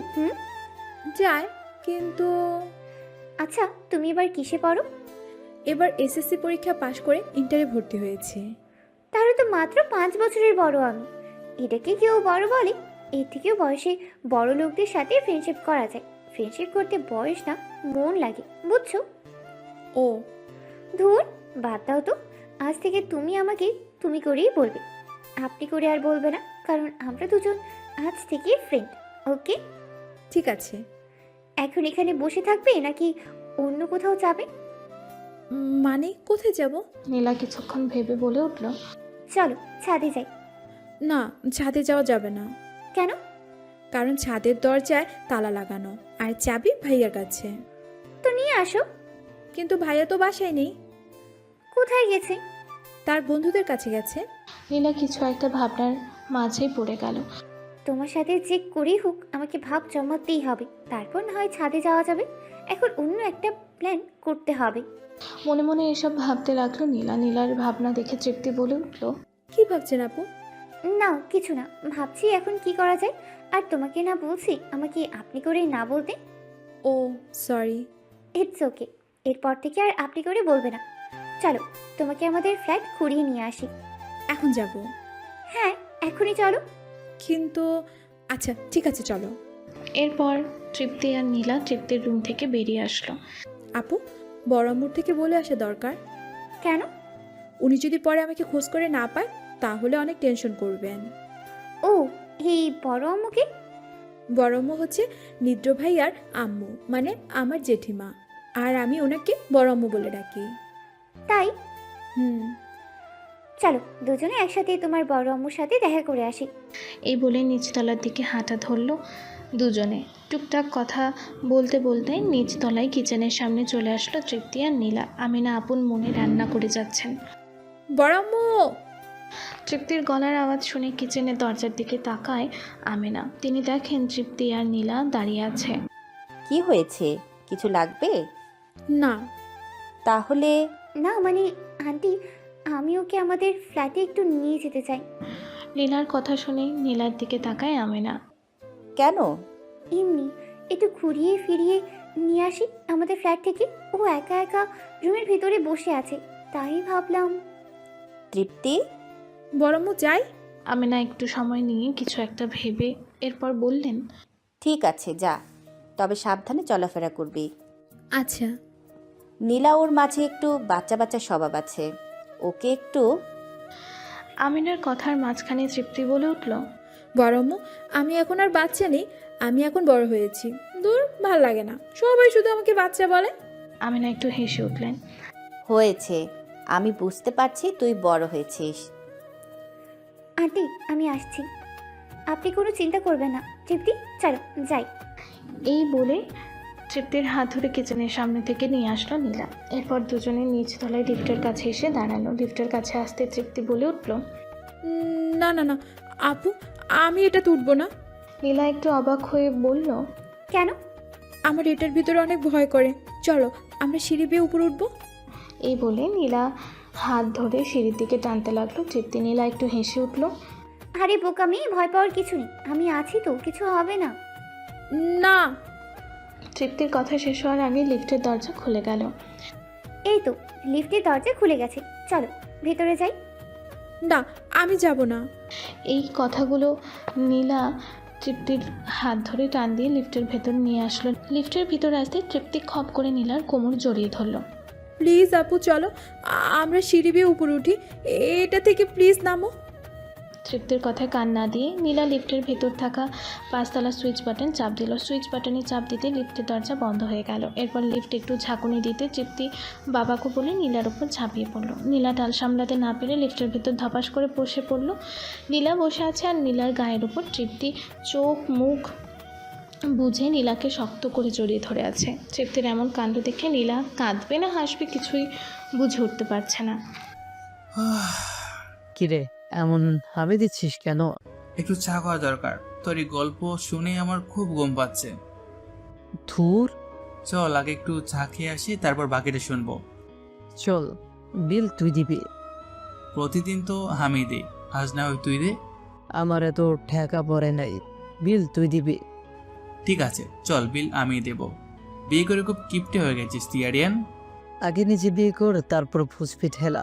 যায়, কিন্তু আচ্ছা, তুমি এবার কিসে পড়ো? এবার এসএসসি পরীক্ষা পাশ করে ইন্টারে ভর্তি হয়েছে। তাহলে তো মাত্র 5 বছরের বড় আমি। এটাকে কেউ বড় বলে? এর থেকেও বয়সে বড় লোকদের সাথে ফ্রেন্ডশিপ করা যায়। ফ্রেন্ডশিপ করতে বয়স না, মন লাগে, বুঝছো? ও, ধুর, বাদ দাও তো। আজ থেকে তুমি আমাকে তুমি করেই বলবে, আপনি করে আর বলবে না, কারণ আমরা দুজন আজ থেকে ফ্রেন্ড। ওকে? ঠিক আছে। এখন এখানে বসে থাকবে নাকি অন্য কোথাও যাবে? মানে কোথায় যাব? নীলা কিছুক্ষণ ভেবে বলে উঠল, চলো ছাদে যাই। না, ছাদে যাওয়া যাবে না। কেন? কারণ ছাদের দরজায় তালা লাগানো আর চাবি ভাইয়ার কাছে। তো নিয়ে আসো। কিন্তু ভাইয়া তো বাসায় নেই, কোথায় গেছে? তার বন্ধুদের কাছে গেছে। নীলা কিছু একটা ভাবনার মাঝেই পড়ে গেল। তোমার সাথে যে করেই হোক আমাকে ভাব জমাতেই হবে, তারপর না হয় ছাদে যাওয়া যাবে। এখন অন্য একটা প্ল্যান করতে হবে। মনে মনে এসব ভাবতে লাগলো নীলা। নীলার ভাবনা দেখে তৃপ্তি বলে উঠল, কি ভাবছেন আপু? না কিছু না, ভাবছি এখন কি করা যায়। আর তোমাকে না বলছি আমাকে আপনি করে না বলতে। ও সরি। ইটস ওকে, এরপর থেকে আর আপনি করে বলবে না। চলো তোমাকে আমাদের ফ্ল্যাট ঘুরিয়ে নিয়ে আসি। এখন যাব? হ্যাঁ এখনই চলো। কিন্তু আচ্ছা ঠিক আছে চলো। এরপর তৃপ্তি আর নীলা তৃপ্তির রুম থেকে বেরিয়ে আসলো। আপু, বড় আম্মুর থেকে বলে আসা দরকার। কেন? উনি যদি পরে আমাকে খোঁজ করে না পায় তাহলে অনেক টেনশন করবেন। ও, এই বড় আম্মুকে? বড় আম্মু হচ্ছে নিদ্র ভাইয়ার আম্মু, মানে আমার জেঠিমা। আর আমি ওনাকে বড় আম্মু বলে ডাকি। তাই? হুম। চলো দুজনে একসাথে তোমার বড় আম্মুর সাথে দেখা করে আসি। এই বলে নিচতলার দিকে হাঁটা ধরলো দুজনে। টুকটাক কথা বলতে বলতে নিচতলায় কিচেনের সামনে চলে আসলো তৃপ্তি আর নীলা। আমিনা আপন মনে রান্না করে যাচ্ছেন। বড় আম্মু! তৃপ্তির গলার আওয়াজ শুনে কিচেনের দরজার দিকে তাকায় আমিনা। তিনি দেখেন তৃপ্তি আর নীলা দাঁড়িয়ে আছে। কি হয়েছে? কিছু লাগবে? না। তাহলে না মানে আন্টি, আমি ওকে আমাদের ফ্ল্যাটে একটু নিয়ে যেতে চাই। নীলার কথা শুনে নীলার দিকে তাকায় আমিনা। কেন? এমনি একটু ঘুরিয়ে ফিরিয়ে নিয়ে আসি আমাদের ফ্ল্যাট থেকে। ও একা একা রুমের ভিতরে বসে আছে, তাই ভাবলাম। তৃপ্তি, বড় আম্মু যাই? আমিনা একটু সময় নিয়ে কিছু একটা ভেবে এরপর বললেন, ঠিক আছে যা, তবে সাবধানে চলাফেরা করবি। আচ্ছা। নীলা ওর মাঝে একটু বাচ্চা বাচ্চা স্বভাব আছে, ওকে একটু। আমিনার কথার মাঝখানে তৃপ্তি বলে উঠল, বড় আম্মু, আমি এখন আর বাচ্চা নেই, আমি এখন বড় হয়েছি। দূর, ভাল লাগে না, সবাই শুধু আমাকে বাচ্চা বলে। আমিনা একটু হেসে উঠলেন। হয়েছে, আমি বুঝতে পারছি তুই বড় হয়েছিস। আন্টি আমি আসছি, আপনি কোনো চিন্তা করবেন না। তৃপ্তি চলো যাই। এই বলে তৃপ্তির হাত ধরে কিচেনের সামনে থেকে নিয়ে আসলো নীলা। এরপর দুজনে নিচতলায় লিফটের কাছে এসে দাঁড়ালো। লিফটের কাছে আসতে তৃপ্তি বলে উঠল, না না না আপু, আমি এটা তুলবো না। নীলা একটু অবাক হয়ে বলল, কেন? আমার এটার ভিতরে অনেক ভয় করে। চলো আমরা সিঁড়ি বেয়ে উপরে উঠবো। এই বলে নীলা হাত ধরে সিঁড়ির দিকে টানতে লাগলো তৃপ্তি। নীলা একটু হেসে উঠল। আরে বোকা মেয়ে, ভয় পাওয়ার কিছু নেই, আমি আছি তো, কিছু হবে না। না। তৃপ্তির কথা শেষ হওয়ার আগে লিফটের দরজা খুলে গেল। এই তো লিফটের দরজা খুলে গেছে, চলো ভেতরে যাই। না, আমি যাব না। এই কথাগুলো নীলা তৃপ্তির হাত ধরে টান দিয়ে লিফটের ভেতর নিয়ে আসলো। লিফটের ভিতরে আসতে তৃপ্তি খপ করে নীলার কোমর জড়িয়ে ধরলো। প্লিজ আপু চলো, আমরা সিঁড়ি বেয়ে উপরে উঠি। এটা থেকে প্লিজ নামো। তৃপ্তির কথায় কান না দিয়ে নীলা লিফটের ভেতর থাকা 5তলা সুইচ বাটন চাপ দিল। সুইচ বাটনে চাপ দিতে লিফটের দরজা বন্ধ হয়ে গেল। এরপর লিফট একটু ঝাঁকুনি দিতে তৃপ্তি বাবাকে বলে নীলার ওপর ঝাঁপিয়ে পড়লো। নীলা টাল সামলাতে না পেরে লিফটের ভেতর ধপাস করে বসে পড়লো। নীলা বসে আছে আর নীলার গায়ের ওপর তৃপ্তি চোখ মুখ বুঝে নীলাকে শক্ত করে জড়িয়ে ধরে আছে। তৃপ্তির এমন কাণ্ড দেখে নীলা কাঁদবে না হাসবে কিছুই বুঝে উঠতে পারছে না। কিরে, এমন হামি দিচ্ছিস কেন? একটু চা খাওয়া দরকার, তোর এই গল্প শুনে আমার খুব ঘুম পাচ্ছে। ধুর, চল আগে একটু চা খেয়ে আসি, তারপর বাকিটা শুনবো। চল, বিল তুই দিবি। প্রতিদিন তো আমি দিই, আজ না হয় তুই দে। আমার এত ঠেকা পড়ে নাই, বিল তুই দিবি। ঠিক আছে চল, বিল আমি দেব। বিয়ে করে খুব কিপটে হয়ে গেছিস তুই আরিয়ান। আগে নিজে বিয়ে কর, তারপর ফুসফি ঠেলা।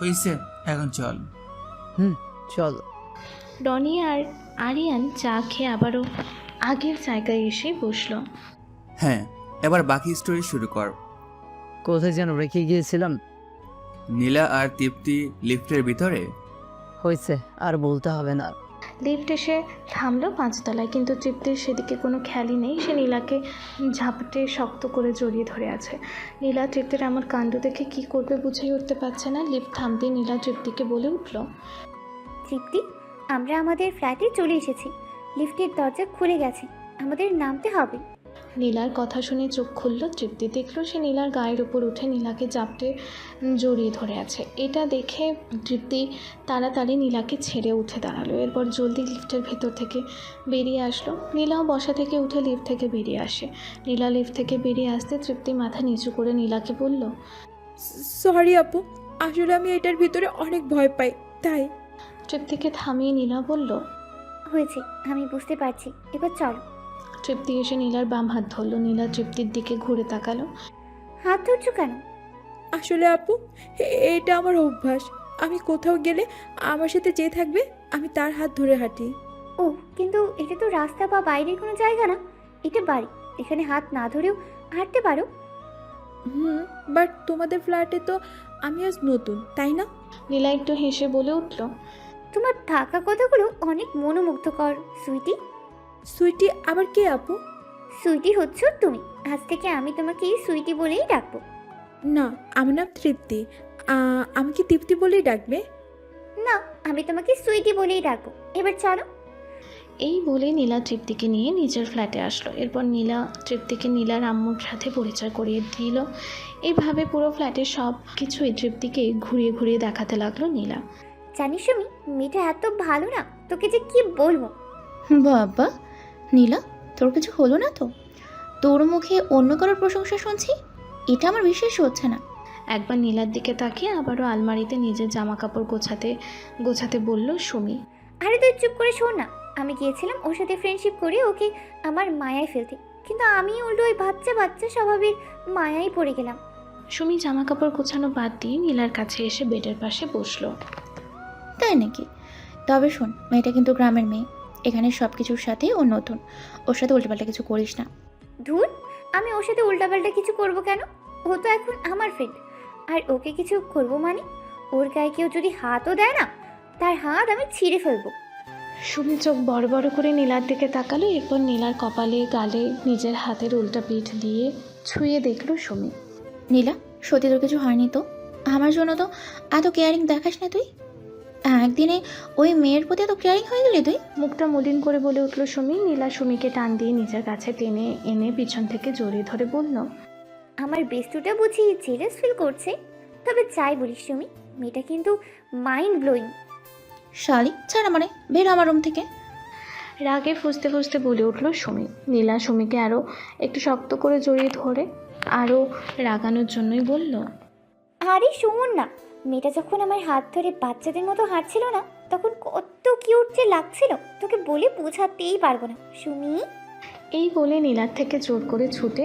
হইছে, এখন চল। চল। রনি আর আরিয়ান চা খেয়ে আবারও আগের জায়গায় এসে বসলো। হ্যাঁ, এবার বাকি স্টোরি শুরু কর। কোথায় যেন রেখে গিয়েছিলাম? নীলা আর তৃপ্তি লিফটের ভিতরে। হয়েছে, আর বলতে হবে না। লিফট এসে থামলো 5তলায়, কিন্তু তৃপ্তির সেদিকে কোনো খেয়ালই নেই। সে নীলাকে ঝাপটে শক্ত করে জড়িয়ে ধরে আছে। নীলা তৃপ্তির আমার কাণ্ড দেখে কি করবে বুঝেই উঠতে পারছে না। লিফট থামতে নীলা তৃপ্তিকে বলে উঠল, তৃপ্তি আমরা আমাদের ফ্ল্যাটে চলে এসেছি, লিফটের দরজা খুলে গেছে, আমাদের নামতে হবে। নীলার কথা শুনে চোখ খুলল তৃপ্তি। দেখলো সে নীলার গায়ের উপর উঠে নীলাকে জাপটে জড়িয়ে ধরে আছে। এটা দেখে তৃপ্তি তাড়াতাড়ি নীলাকে ছেড়ে উঠে দাঁড়ালো। এরপর জলদি লিফটের ভেতর থেকে বেরিয়ে আসলো। নীলাও বসা থেকে উঠে লিফট থেকে বেরিয়ে আসে। নীলা লিফট থেকে বেরিয়ে আসতে তৃপ্তি মাথা নিচু করে নীলাকে বলল, সরি আপু, আসলে আমি এটার ভিতরে অনেক ভয় পাই, তাই। তৃপ্তিকে থামিয়ে নীলা বলল, হয়েছে, আমি বুঝতে পারছি, এবার চলো। তৃপ্তি এসে নীলার বাম হাত ধরল। নীলা তৃপ্তির দিকে ঘুরে তাকালো। হাত ধরছো কেন? আসলে আপু, এটা আমার অভ্যাস। আমি কোথাও গেলে আমার সাথে যে থাকবে আমি তার হাত ধরে হাঁটি। ও, কিন্তু এটা তো রাস্তা বা বাইরের কোনো জায়গা না, এটা বাড়ি। এখানে হাত না ধরেও হাঁটতে পারো। বাট তোমাদের ফ্ল্যাটে তো আমি আজ নতুন, তাই না? নীলা একটু হেসে বলে উঠল, তোমার থাকা কথাগুলো অনেক মনোমুগ্ধকর সুইটি। সুইটি আবার কে আপু? সুইটি হচ্ছ তুমি। আজ থেকে আমি তোমাকে সুইটি বলেই ডাকবো। না, আমার নাম তৃপ্তি। আমাকে তৃপ্তি বলেই ডাকবে? না, আমি তোমাকে সুইটি বলেই ডাকবো। এবার চলো। এই বলে নীলা তৃপ্তিকে নিয়ে নিজের ফ্ল্যাটে আসলো। এরপর নীলা তৃপ্তিকে নীলার আম্মুর সাথে পরিচয় করিয়ে দিল। এইভাবে পুরো ফ্ল্যাটের সব কিছুই তৃপ্তিকে ঘুরিয়ে ঘুরিয়ে দেখাতে লাগলো নীলা। জানিস সুমি, মেয়েটা এত ভালো না, তোকে যে কি বলবো। বাবা নীলা, তোর কিছু হলো না তো? তোর মুখে অন্য কারোর প্রশংসা শুনছি, এটা আমার বিশ্বাস হচ্ছে না। একবার নীলার দিকে তাকিয়ে আবারও আলমারিতে নিজের জামা কাপড় গোছাতে গোছাতে বলল সুমি। আরে তুই চুপ করে শোন না। আমি গিয়েছিলাম ওর সাথে ফ্রেন্ডশিপ করে ওকে আমার মায়ায় ফেলতে, কিন্তু আমি উল্টো ওই বাচ্চা বাচ্চা স্বভাবের মায়ায় পড়ে গেলাম। সুমি জামা কাপড় গোছানো বাদ দিয়ে নীলার কাছে এসে বেডের পাশে বসলো। তাই নাকি? তবে শোন, মেয়েটা কিন্তু গ্রামের মেয়ে, এখানে সব কিছুর সাথে ও নতুন। ওর সাথে উল্টোপাল্টা কিছু করিস না। ধুর, আমি ওর সাথে উল্টাপাল্টা কিছু করব কেন? ও তো এখন আমার ফ্রেন্ড, আর ওকে কিছু করব মানে ওর গায়ে কেউ যদি হাতও দেয় না, তার হাত আমি ছিঁড়ে ফেলবো। সুমি চোখ বড় বড় করে নীলার দিকে তাকালো। এরপর নীলার কপালে গালে নিজের হাতের উল্টা পিঠ দিয়ে ছুঁয়ে দেখলো সুমি। নীলা, সত্যি তোর কিছু হয়নি তো? আমার জন্য তো এত কেয়ারিং দেখাস না তুই। একদিনে ওই মেয়ের প্রতি এত কেয়ারিং হয়ে গেলি তুই? মুখটা মলিন করে বলে উঠল সুমি। নীলা সুমিকে টান দিয়ে নিজের কাছে টেনে এনে পিছন থেকে জড়িয়ে ধরে বলল, আমার বেস্টুটা বুঝি জেলাস ফিল করছে। তবে যাই বলিস সুমি, মেয়েটা কিন্তু মাইন্ড ব্লোয়িং। শালি, ছাড় আমারে, বের হ আমার রুম থেকে। রাগে ফুঁসতে ফুঁসতে বলে উঠল সুমি। নীলা সুমিকে আরও একটু শক্ত করে জড়িয়ে ধরে আরও রাগানোর জন্যই বলল, আরে শোন না, মেয়েটা যখন আমার হাত ধরে বাচ্চাদের মতো হাঁটছিল না, তখন কত কিউট যে লাগছিল, তোকে বলে বোঝাতেই পারবো না সুমি। এই বলে নীলার থেকে জোর করে ছুটে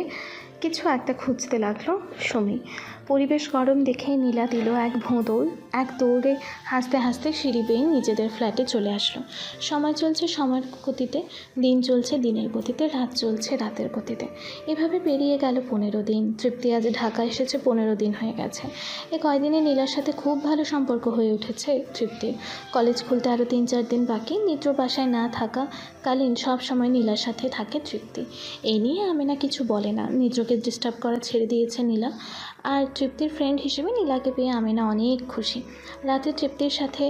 কিছু একটা খুঁজতে লাগলো সুমি। পরিবেশ গরম দেখে নীলা দিল এক ভোঁদৌড়। এক দৌড়ে হাসতে হাসতে সিঁড়ি বেয়ে নিজেদের ফ্ল্যাটে চলে আসলো। সময় চলছে সময়ের গতিতে, দিন চলছে দিনের গতিতে, রাত চলছে রাতের গতিতে। এভাবে পেরিয়ে গেল 15 দিন। তৃপ্তি আজ ঢাকা এসেছে 15 দিন হয়ে গেছে। এ কয়দিনে নীলার সাথে খুব ভালো সম্পর্ক হয়ে উঠেছে তৃপ্তির। কলেজ খুলতে আরও 3-4 দিন বাকি। নিত্র বাসায় না থাকা কালীন সব সময় নীলার সাথে থাকে তৃপ্তি। এই নিয়ে আমেনা কিছু বলে না। নিত্রকে ডিস্টার্ব করা ছেড়ে দিয়েছে নীলা। আর তৃপ্তির ফ্রেন্ড হিসেবে নীলাকে পেয়ে আমেনা অনেক খুশি। রাতে তৃপ্তির সাথে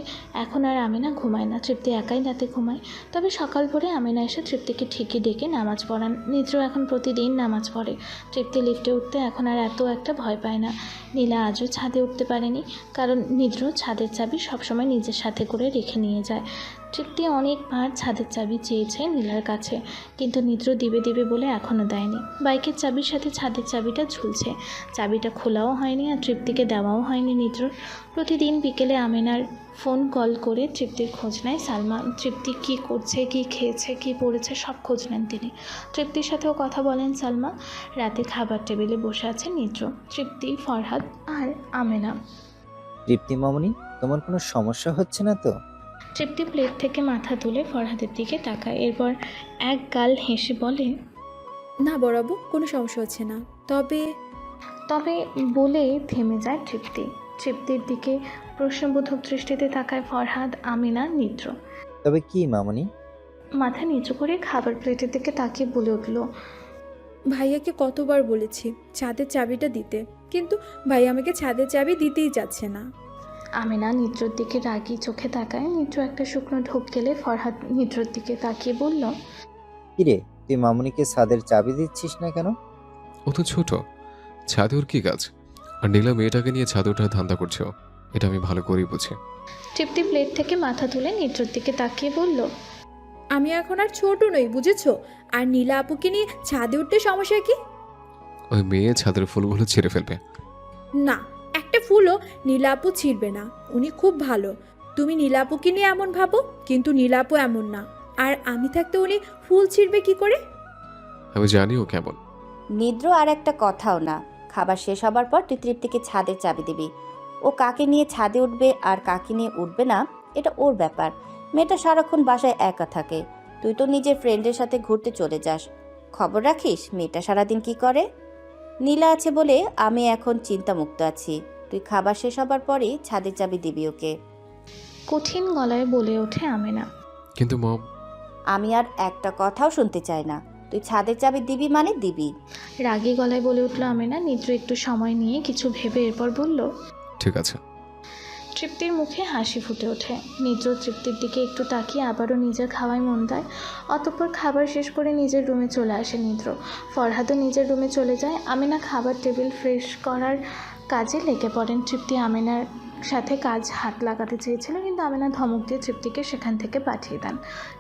এখন আর আমেনা ঘুমায় না। তৃপ্তি একাই রাতে ঘুমায়। তবে সকাল ভোরে আমেনা এসে তৃপ্তিকে ঠিকই ডেকে নামাজ পড়ান। নিত্র এখন প্রতিদিন নামাজ পড়ে। তৃপ্তি লিফটে উঠতে এখন আর এত একটা ভয় পায় না। নীলা আজও ছাদে উঠতে পারেনি, কারণ নিদ্র ছাদের চাবি সবসময় নিজের সাথে করে রেখে নিয়ে যায়। তৃপ্তি অনেকবার ছাদের চাবি চেয়েছে নীলার কাছে, কিন্তু নিদ্র দিবে দিবে বলে এখনও দেয়নি। বাইকের চাবির সাথে ছাদের চাবিটা ঝুলছে। চাবিটা খোলাও হয়নি আর তৃপ্তিকে দেওয়াও হয়নি নিদ্রর। প্রতিদিন বিকেলে আমেনার ফোন কল করে তৃপ্তির খোঁজ নেয় সালমা। তৃপ্তি কী করছে, কী খেয়েছে, কী পড়েছে সব খোঁজ নেন তিনি। তৃপ্তির সাথেও কথা বলেন সালমা। রাতে খাবার টেবিলে বসে আছে নিদ্র, তৃপ্তি, ফরহাদ আর আমেনা। তৃপ্তি মামনি, তোমার কোনো সমস্যা হচ্ছে না তো? তৃপ্তি প্লেট থেকে মাথা তুলে ফরহাদের দিকে তাকায়। এরপর এক গাল হেসে বলে, না বরাবর কোনো সমস্যা হচ্ছে না। তবে বলে থেমে যায় তৃপ্তি। তৃপ্তির দিকে প্রশ্নবোধক দৃষ্টিতে তাকায় ফরহাদ, আমিনা, নিদ্র। তবে কি মামনি? মাথা নিচু করে খাবার প্লেটের দিকে তাকিয়ে বলে উঠল, ভাইয়াকে কতবার বলেছি ছাদের চাবিটা দিতে, কিন্তু ভাইয়া আমাকে ছাদের চাবি দিতেই যাচ্ছে না। আমিনা নিদ্রর দিকে রাগি চোখে তাকায়। নিদ্র একটা শুকনো ঢোক গেলে ফরহাদ নিদ্রর দিকে তাকিয়ে বলল, কিরে, তুই মামুনিকে ছাদের চাবি দিচ্ছিস না কেন? ও তো ছোট, ছাদে ওর কি কাজ? আর নীলা মেয়েটাকে নিয়ে ছাদে ওঠার ধান্দা করছে ও। এটা আমি ভালো করেই বুঝি। তৃপ্তি প্লেট থেকে মাথা তুলে নিদ্রর দিকে তাকিয়ে বলল, আমি এখন আর ছোট নই, বুঝেছো? আর নীলা আপুকে নিয়ে ছাদে উঠতে সমস্যা কি? ওই মেয়ে ছাদের ফুলগুলো ছিঁড়ে ফেলবে। না, একটা ফুলও নীলা আপু ছিঁড়বে না। উনি খুব ভালো। তুমি নীলা আপুকে নিয়ে এমন ভাবো, কিন্তু নীলা আপু এমন না। আর আমি থাকতে উনি ফুল ছিঁড়বে কি করে? আমি জানি ও কেমন। নিদ্র আর একটা কথাও না। খাবার শেষ হবার পর তুই তৃপ্তিকে ছাদের চাবি দিবি। ও কাকে নিয়ে ছাদে উঠবে আর কাকে নিয়ে উঠবে না এটা ওর ব্যাপার। মেয়েটা সারাক্ষণ বাসায় একা থাকে। তুই তো নিজের ফ্রেন্ডের সাথে ঘুরতে চলে যাস। খবর রাখিস মেয়েটা সারাদিন কি করে? নীলা আছে বলে আমি এখন চিন্তামুক্ত আছি। তুই খাবার শেষ হবার পরই ছাদের চাবি দিবি ওকে। কঠিন গলায় বলে ওঠে আমেনা। কিন্তু মম, আমি আর একটা কথাও শুনতে চাই না। তুই ছাদের চাবি দিবি মানে দিবি। রাগী গলায় বলে উঠল আমেনা। নিদ্র একটু সময় নিয়ে কিছু ভেবে এরপর বলল, ঠিক আছে। তৃপ্তির মুখে হাসি ফুটে ওঠে। নিদ্র তৃপ্তির দিকে একটু তাকিয়ে আবারও নিজের খাওয়ায় মন দেয়। অতঃপর খাবার শেষ করে নিজের রুমে চলে আসে নিদ্র। ফরহাদও নিজের রুমে চলে যায়। আমেনা খাবার টেবিল ফ্রেশ করার কাজে লেগে পড়েন। তৃপ্তি আমেনার সাথে কাজ হাত লাগাতে চেয়েছিল, কিন্তু আমেনা ধমক দিয়ে তৃপ্তিকে সেখান থেকে পাঠিয়ে দেন।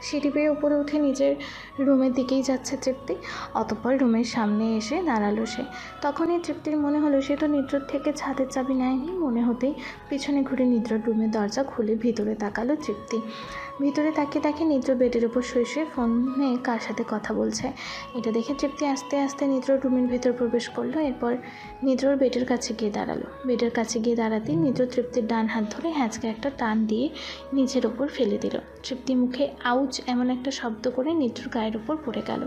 সিঁড়ি বেয়ে উপরে উঠে নিজের রুমের দিকেই যাচ্ছে তৃপ্তি। অতঃপর রুমের সামনে এসে দাঁড়ালো সে। তখনই তৃপ্তির মনে হলো সে তো নিদ্রর থেকে ছাদের চাবি নেয়নি। মনে হতেই পিছনে ঘুরে নিদ্রর রুমের দরজা খুলে ভিতরে তাকালো তৃপ্তি। ভিতরে তাকিয়ে দেখে নিদ্র বেডের উপর শুয়ে শুয়ে ফোনে কার সাথে কথা বলছে। এটা দেখে তৃপ্তি আস্তে আস্তে নিদ্রর রুমের ভিতর প্রবেশ করলো। এরপর নিদ্রর বেডের কাছে গিয়ে দাঁড়ালো। বেডের কাছে গিয়ে দাঁড়াতেই নিদ্র তৃপ্তির ডান হাত ধরে হ্যাঁচকে একটা টান দিয়ে নিচের ওপর ফেলে দিল। তৃপ্তি মুখে আউচ এমন একটা শব্দ করে নিদ্রর গায়ের ওপর পড়ে গেল।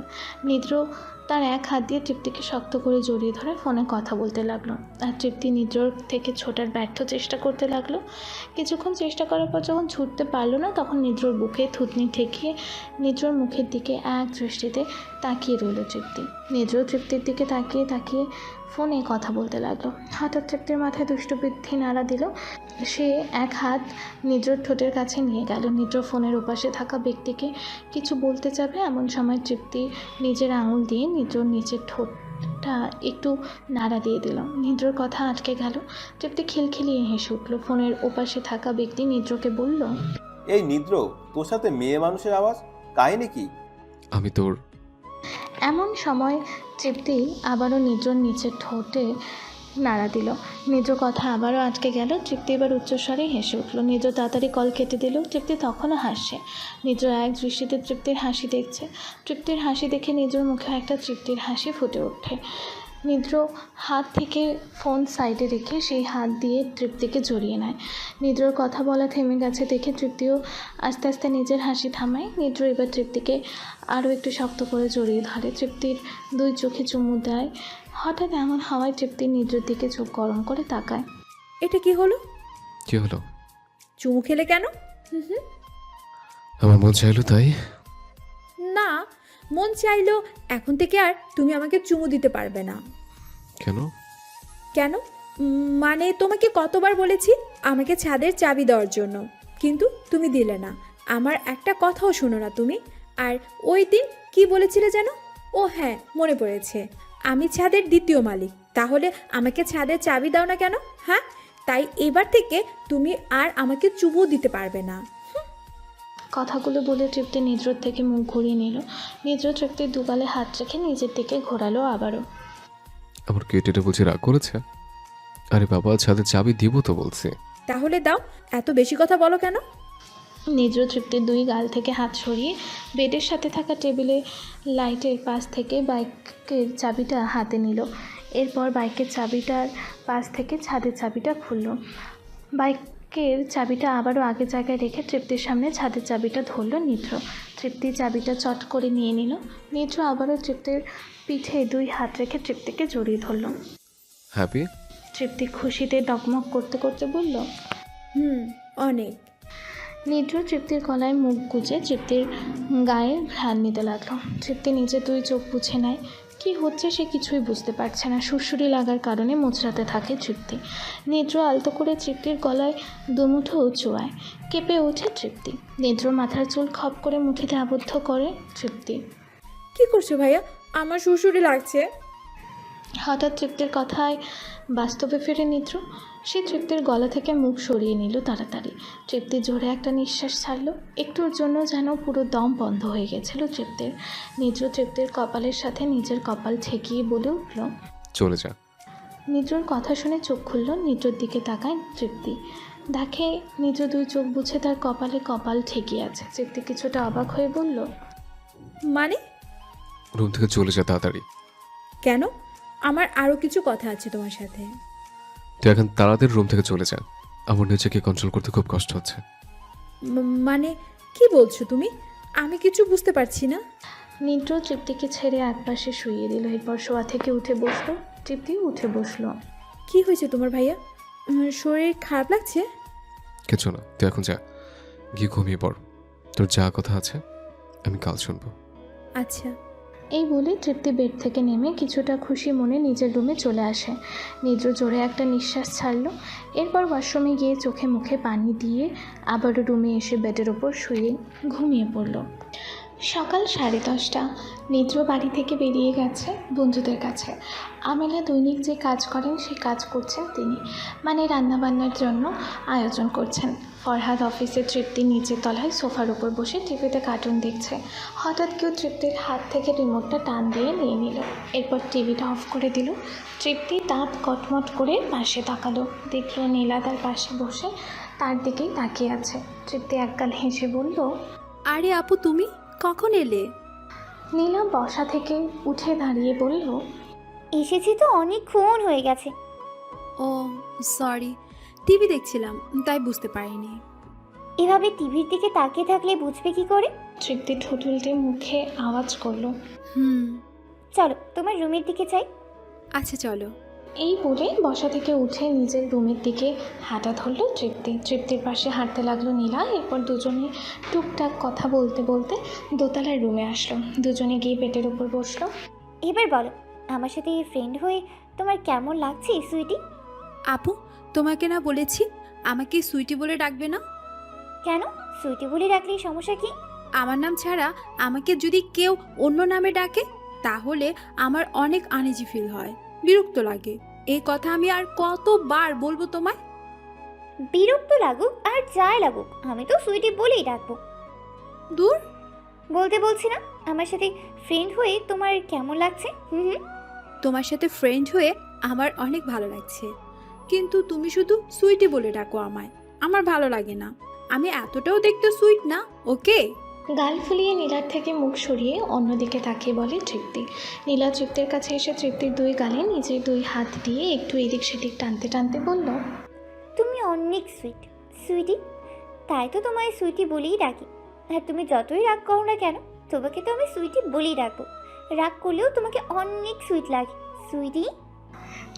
নিদ্র তার এক হাত দিয়ে তৃপ্তিকে শক্ত করে জড়িয়ে ধরে ফোনে কথা বলতে লাগলো। আর তৃপ্তি নিদ্রর থেকে ছোটার ব্যর্থ চেষ্টা করতে লাগলো। কিছুক্ষণ চেষ্টা করার পর যখন ছুটতে পারলো না, তখন নিদ্রর বুকে থুতনি ঠেকিয়ে নিদ্রর মুখের দিকে এক দৃষ্টিতে তাকিয়ে রইল তৃপ্তি। নিদ্র তৃপ্তির দিকে তাকিয়ে তাকিয়ে ফোনে কথা বলতে লাগলো। হঠাৎ তৃপ্তির মাথায় দুষ্টবুদ্ধি নাড়া দিল। সে এক হাত নিদ্রর ঠোঁটের কাছে নিয়ে গেল। নিদ্র ফোনের ওপাশে থাকা ব্যক্তিকে কিছু বলতে যাবে, এমন সময় তৃপ্তি নিজের আঙুল দিয়ে নিদ্রর নিচের ঠোঁটটা একটু নাড়া দিয়ে দিল। নিদ্রর কথা আটকে গেল। তৃপ্তি খিলখিলিয়ে হেসে উঠল। ফোনের ওপাশে থাকা ব্যক্তি নিদ্রকে বলল, এই নিদ্র, তোর সাথে মেয়ে মানুষের আওয়াজ, কাহিনী কি? আমি তোর। এমন সময় তৃপ্তি আবারও নিদ্রর নিচের ঠোঁটে নাড়া দিল। নিদ্র কথা আবারও আটকে গেল। তৃপ্তি এবার উচ্চস্বরে হেসে উঠল। নিদ্র তাড়াতাড়ি কল কেটে দিল। তৃপ্তি তখনও হাসছে। নিদ্র এক দৃষ্টিতে তৃপ্তির হাসি দেখছে। তৃপ্তির হাসি দেখে নিদ্রর মুখে একটা তৃপ্তির হাসি ফুটে ওঠে। নিদ্র হাত থেকে ফোন সাইডে রেখে সেই হাত দিয়ে তৃপ্তিকে জড়িয়ে নেয়। নিদ্রর কথা বলা থেমে গেছে দেখে তৃপ্তিও আস্তে আস্তে নিজের হাসি থামায়। নিদ্র এবার তৃপ্তিকে আরও একটু শক্ত করে জড়িয়ে ধরে। তৃপ্তির দুই চোখে চুমু দেয়। হঠাৎ এমন হওয়ায় তৃপ্তি নিদ্রর দিকে চোখ গরম করে তাকায়। এটা কি হলো? কি হলো? চুমু খেলে কেন? হুম। আমার মন চাইলো তাই। না, মন চাইলো এখন থেকে আর তুমি আমাকে চুমু দিতে পারবে না। কেন? কেন মানে তোমাকে কতবার বলেছি আমাকে ছাদের চাবি দেওয়ার জন্য, কিন্তু তুমি দিলে না। আমার একটা কথাও শোনো না তুমি। আর ওই দিন কি বলেছিলে যেন? ও হ্যাঁ, মনে পড়েছে, আমি ছাদের দ্বিতীয় মালিক। তাহলে আমাকে ছাদের চাবি দাও না কেন? হ্যাঁ, তাই এবার থেকে তুমি আর আমাকে চুমু দিতে পারবে না। কথাগুলো বলে তৃপ্তি নিদ্রর থেকে মুখ ঘুরিয়ে নিল। নিদ্র তৃপ্তির দুগালে হাত রেখে নিজের দিকে ঘোরালো আবারও। আমার কেটেটা বলছি রাগ করেছে? আরে বাবা, ছাদের চাবি দিব তো বলছি। তাহলে দাও, এত বেশি কথা বলো কেন? নিদ্র তৃপ্তির দুই গাল থেকে হাত সরিয়ে বেডের সাথে থাকা টেবিলে লাইটের পাশ থেকে বাইকের চাবিটা হাতে নিল। এরপর বাইকের চাবিটার পাশ থেকে ছাদের চাবিটা খুলল। বাইকের চাবিটা আবারও আগের জায়গায় রেখে তৃপ্তির সামনে ছাদের চাবিটা ধরল নিদ্র। তৃপ্তি চাবিটা চট করে নিয়ে নিল। নিদ্র আবারও তৃপ্তির পিঠে দুই হাত রেখে তৃপ্তিকে জড়িয়ে ধরল। হ্যাপি? তৃপ্তি খুশিতে ডকমক করতে করতে বলল, অনেক। নিদ্র তৃপ্তির গলায় মুখ গুজে তৃপ্তির গায়ে ঘ্রাণ নিতে লাগলো। তৃপ্তি নিজে দুই চোখ বুঝে নেয়। কি হচ্ছে সে কিছুই বুঝতে পারছে না। সুরসুরি লাগার কারণে মোচড়াতে থাকে তৃপ্তি। নিদ্র আলতো করে তৃপ্তির গলায় দুমুঠো চোয়ায়। কেঁপে ওঠে তৃপ্তি। নিদ্র মাথার চুল খপ করে মুঠিতে আবদ্ধ করে তৃপ্তি। কি করছো ভাইয়া? আমার শ্বশুরে লাগছে। হঠাৎ তৃপ্তির কথায় বাস্তবে ফিরে নিদ্র। সে তৃপ্তির গলা থেকে মুখ সরিয়ে নিল তাড়াতাড়ি। তৃপ্তি জোরে একটা নিঃশ্বাস ছাড়ল। একটুর জন্য যেন পুরো দম বন্ধ হয়ে গেছিল তৃপ্তির। নিদ্র তৃপ্তির কপালের সাথে নিজের কপাল ঠেকিয়ে বলে উঠল। চলে যা। নিদ্রর কথা শুনে চোখ খুলল। নিদ্রর দিকে তাকায় তৃপ্তি। দেখে নিদ্র দুই চোখ বুঝে তার কপালে কপাল ঠেকিয়ে আছে। তৃপ্তি কিছুটা অবাক হয়ে বলল, মানে? রুম থেকে চলে যা তাড়াতাড়ি। কেন? আমার আরও কিছু কথা আছে তোমার সাথে। তুই এখন তাড়াতাড়ি রুম থেকে চলে যা। আমার নিজেকে কন্ট্রোল করতে খুব কষ্ট হচ্ছে। মানে কি বলছো তুমি? আমি কিছু বুঝতে পারছি না। নিদ্র তৃপ্তিকে ছেড়ে একপাশে শুইয়ে দিল। এরপর শোয়া থেকে উঠে বসলো। তৃপ্তিও উঠে বসলো। কি হয়েছে তোমার ভাইয়া? শরীর খারাপ লাগছে? কিছু না, তুই এখন যা, গিয়ে ঘুমিয়ে পড়। তোর যা কথা আছে আমি কাল শুনবো। আচ্ছা। এই বলে তৃপ্তি বেড থেকে নেমে কিছুটা খুশি মনে নিজের রুমে চলে আসে। নিদ্র জোরে একটা নিঃশ্বাস ছাড়লো। এরপর ওয়াশরুমে গিয়ে চোখে মুখে পানি দিয়ে আবারও রুমে এসে বেডের ওপর শুয়ে ঘুমিয়ে পড়ল। সকাল 10:30। নিদ্র বাড়ি থেকে বেরিয়ে গেছে বন্ধুদের কাছে। আমেলা দৈনিক যে কাজ করেন সেই কাজ করছেন তিনি, মানে রান্নাবান্নার জন্য আয়োজন করছেন। ফরহাদ অফিসে তৃপ্তি নিচের তলায় সোফার উপর বসে টিভিতে কার্টুন দেখছে। হঠাৎ কেউ তৃপ্তির হাত থেকে রিমোটটা টান দিয়ে নিয়ে নিল। এরপর টিভিটা অফ করে দিল। তৃপ্তি দাঁত কটমট করে পাশে তাকালো। দেখল নীলা তার পাশে বসে তার দিকেই তাকিয়ে আছে। তৃপ্তি একগাল হেসে বলল, আরে আপু, তুমি কখন এলে? নীলা বসা থেকে উঠে দাঁড়িয়ে বলল, এসেছি তো অনেকক্ষণ হয়ে গেছে। ও সরি, টিভি দেখছিলাম তাই বুঝতে পারিনি। এভাবে টিভির দিকে তাকিয়ে থাকলে বুঝবে কি করে? তৃপ্তি ঠোঁট উল্টে মুখে আওয়াজ করলো, চলো তোমার রুমের দিকে যাই। আচ্ছা চলো। এই বলে বসা থেকে উঠে নিজের রুমের দিকে হাঁটা ধরল তৃপ্তি। তৃপ্তির পাশে হাঁটতে লাগলো নীলা। এরপর দুজনে টুকটাক কথা বলতে বলতে দোতলার রুমে আসলো। দুজনে গিয়ে পেটের উপর বসলো। এবার বলো, আমার সাথে ফ্রেন্ড হয়ে তোমার কেমন লাগছে সুইটি? আপু, তোমাকে না বলেছি আমাকে সুইটি বলে ডাকবে না? কেন? সুইটি বলে ডাকলে সমস্যা কি? আমার নাম ছাড়া আমাকে যদি কেউ অন্য নামে ডাকে তাহলে আমার অনেক আনইজি ফিল হয়, বিরক্ত লাগে। এই কথা আমি আর কতবার বলবো তোমায়? বিরক্ত লাগুক আর যাই লাগুক, আমি তো সুইটি বলেই ডাকবো। দূর, বলতে বলছি না আমার সাথে ফ্রেন্ড হয়ে তোমার কেমন লাগছে? তোমার সাথে ফ্রেন্ড হয়ে আমার অনেক ভালো লাগছে, কিন্তু তুমি শুধু সুইটি বলে ডাকো আমায়, আমার ভালো লাগে না। আমি এতটাও দেখতে সুইট না, ওকে? গাল ফুলিয়ে নীলার থেকে মুখ সরিয়ে অন্যদিকে তাকিয়ে বলে তৃপ্তি। নীলা তৃপ্তির কাছে এসে তৃপ্তির দুই গালে নিজের দুই হাত দিয়ে একটু এদিক সেদিক টানতে টানতে বলল, তুমি অনেক সুইট সুইটি, তাই তো তোমায় সুইটি বলেই ডাকি। আর তুমি যতই রাগ করো না কেন, তোমাকে তো আমি সুইটি বলেই ডাকবো। রাগ করলেও তোমাকে অনেক সুইট লাগে সুইটি।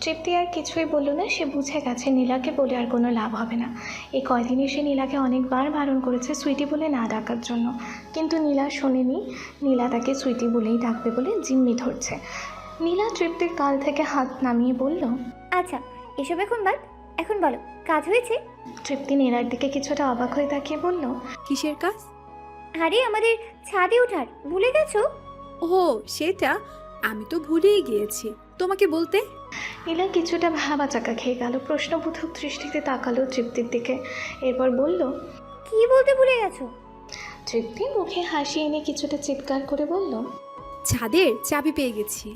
তৃপ্তি আর কিছুই বলল না। সে বুঝে গেছে নীলাকে বলে আর কোনো লাভ হবে না। এই কয়দিনে সে নীলাকে অনেকবার বারণ করেছে সুইটি বলে না ডাকার জন্য, কিন্তু নীলা শোনেনি। নীলা তাকে সুইটি বলেই ডাকবে বলে জিম্মি ধরছে। নীলা তৃপ্তির কাল থেকে হাত নামিয়ে বলল, আচ্ছা এসব এখন বাদ, এখন বলো কাজ হয়েছে? তৃপ্তি নীলার দিকে কিছুটা অবাক হয়ে তাকিয়ে বলল, কিসের কাজ? আরে আমাদের ছাদে ওঠার, ভুলে গেছো? ও সেটা আমি তো ভুলেই গিয়েছি তোমাকে বলতে। নীলা কিছুটা ভাবা চাকা খেয়ে গেল। প্রশ্নবোধক দৃষ্টিতে তাকালো তৃপ্তির দিকে। এরপর বলল, কি বলতে ভুলে গেছো? তৃপ্তি মুখে হাসি এনে কিছুটা চিৎকার করে বলল, ছাদের চাবি পেয়ে গেছি।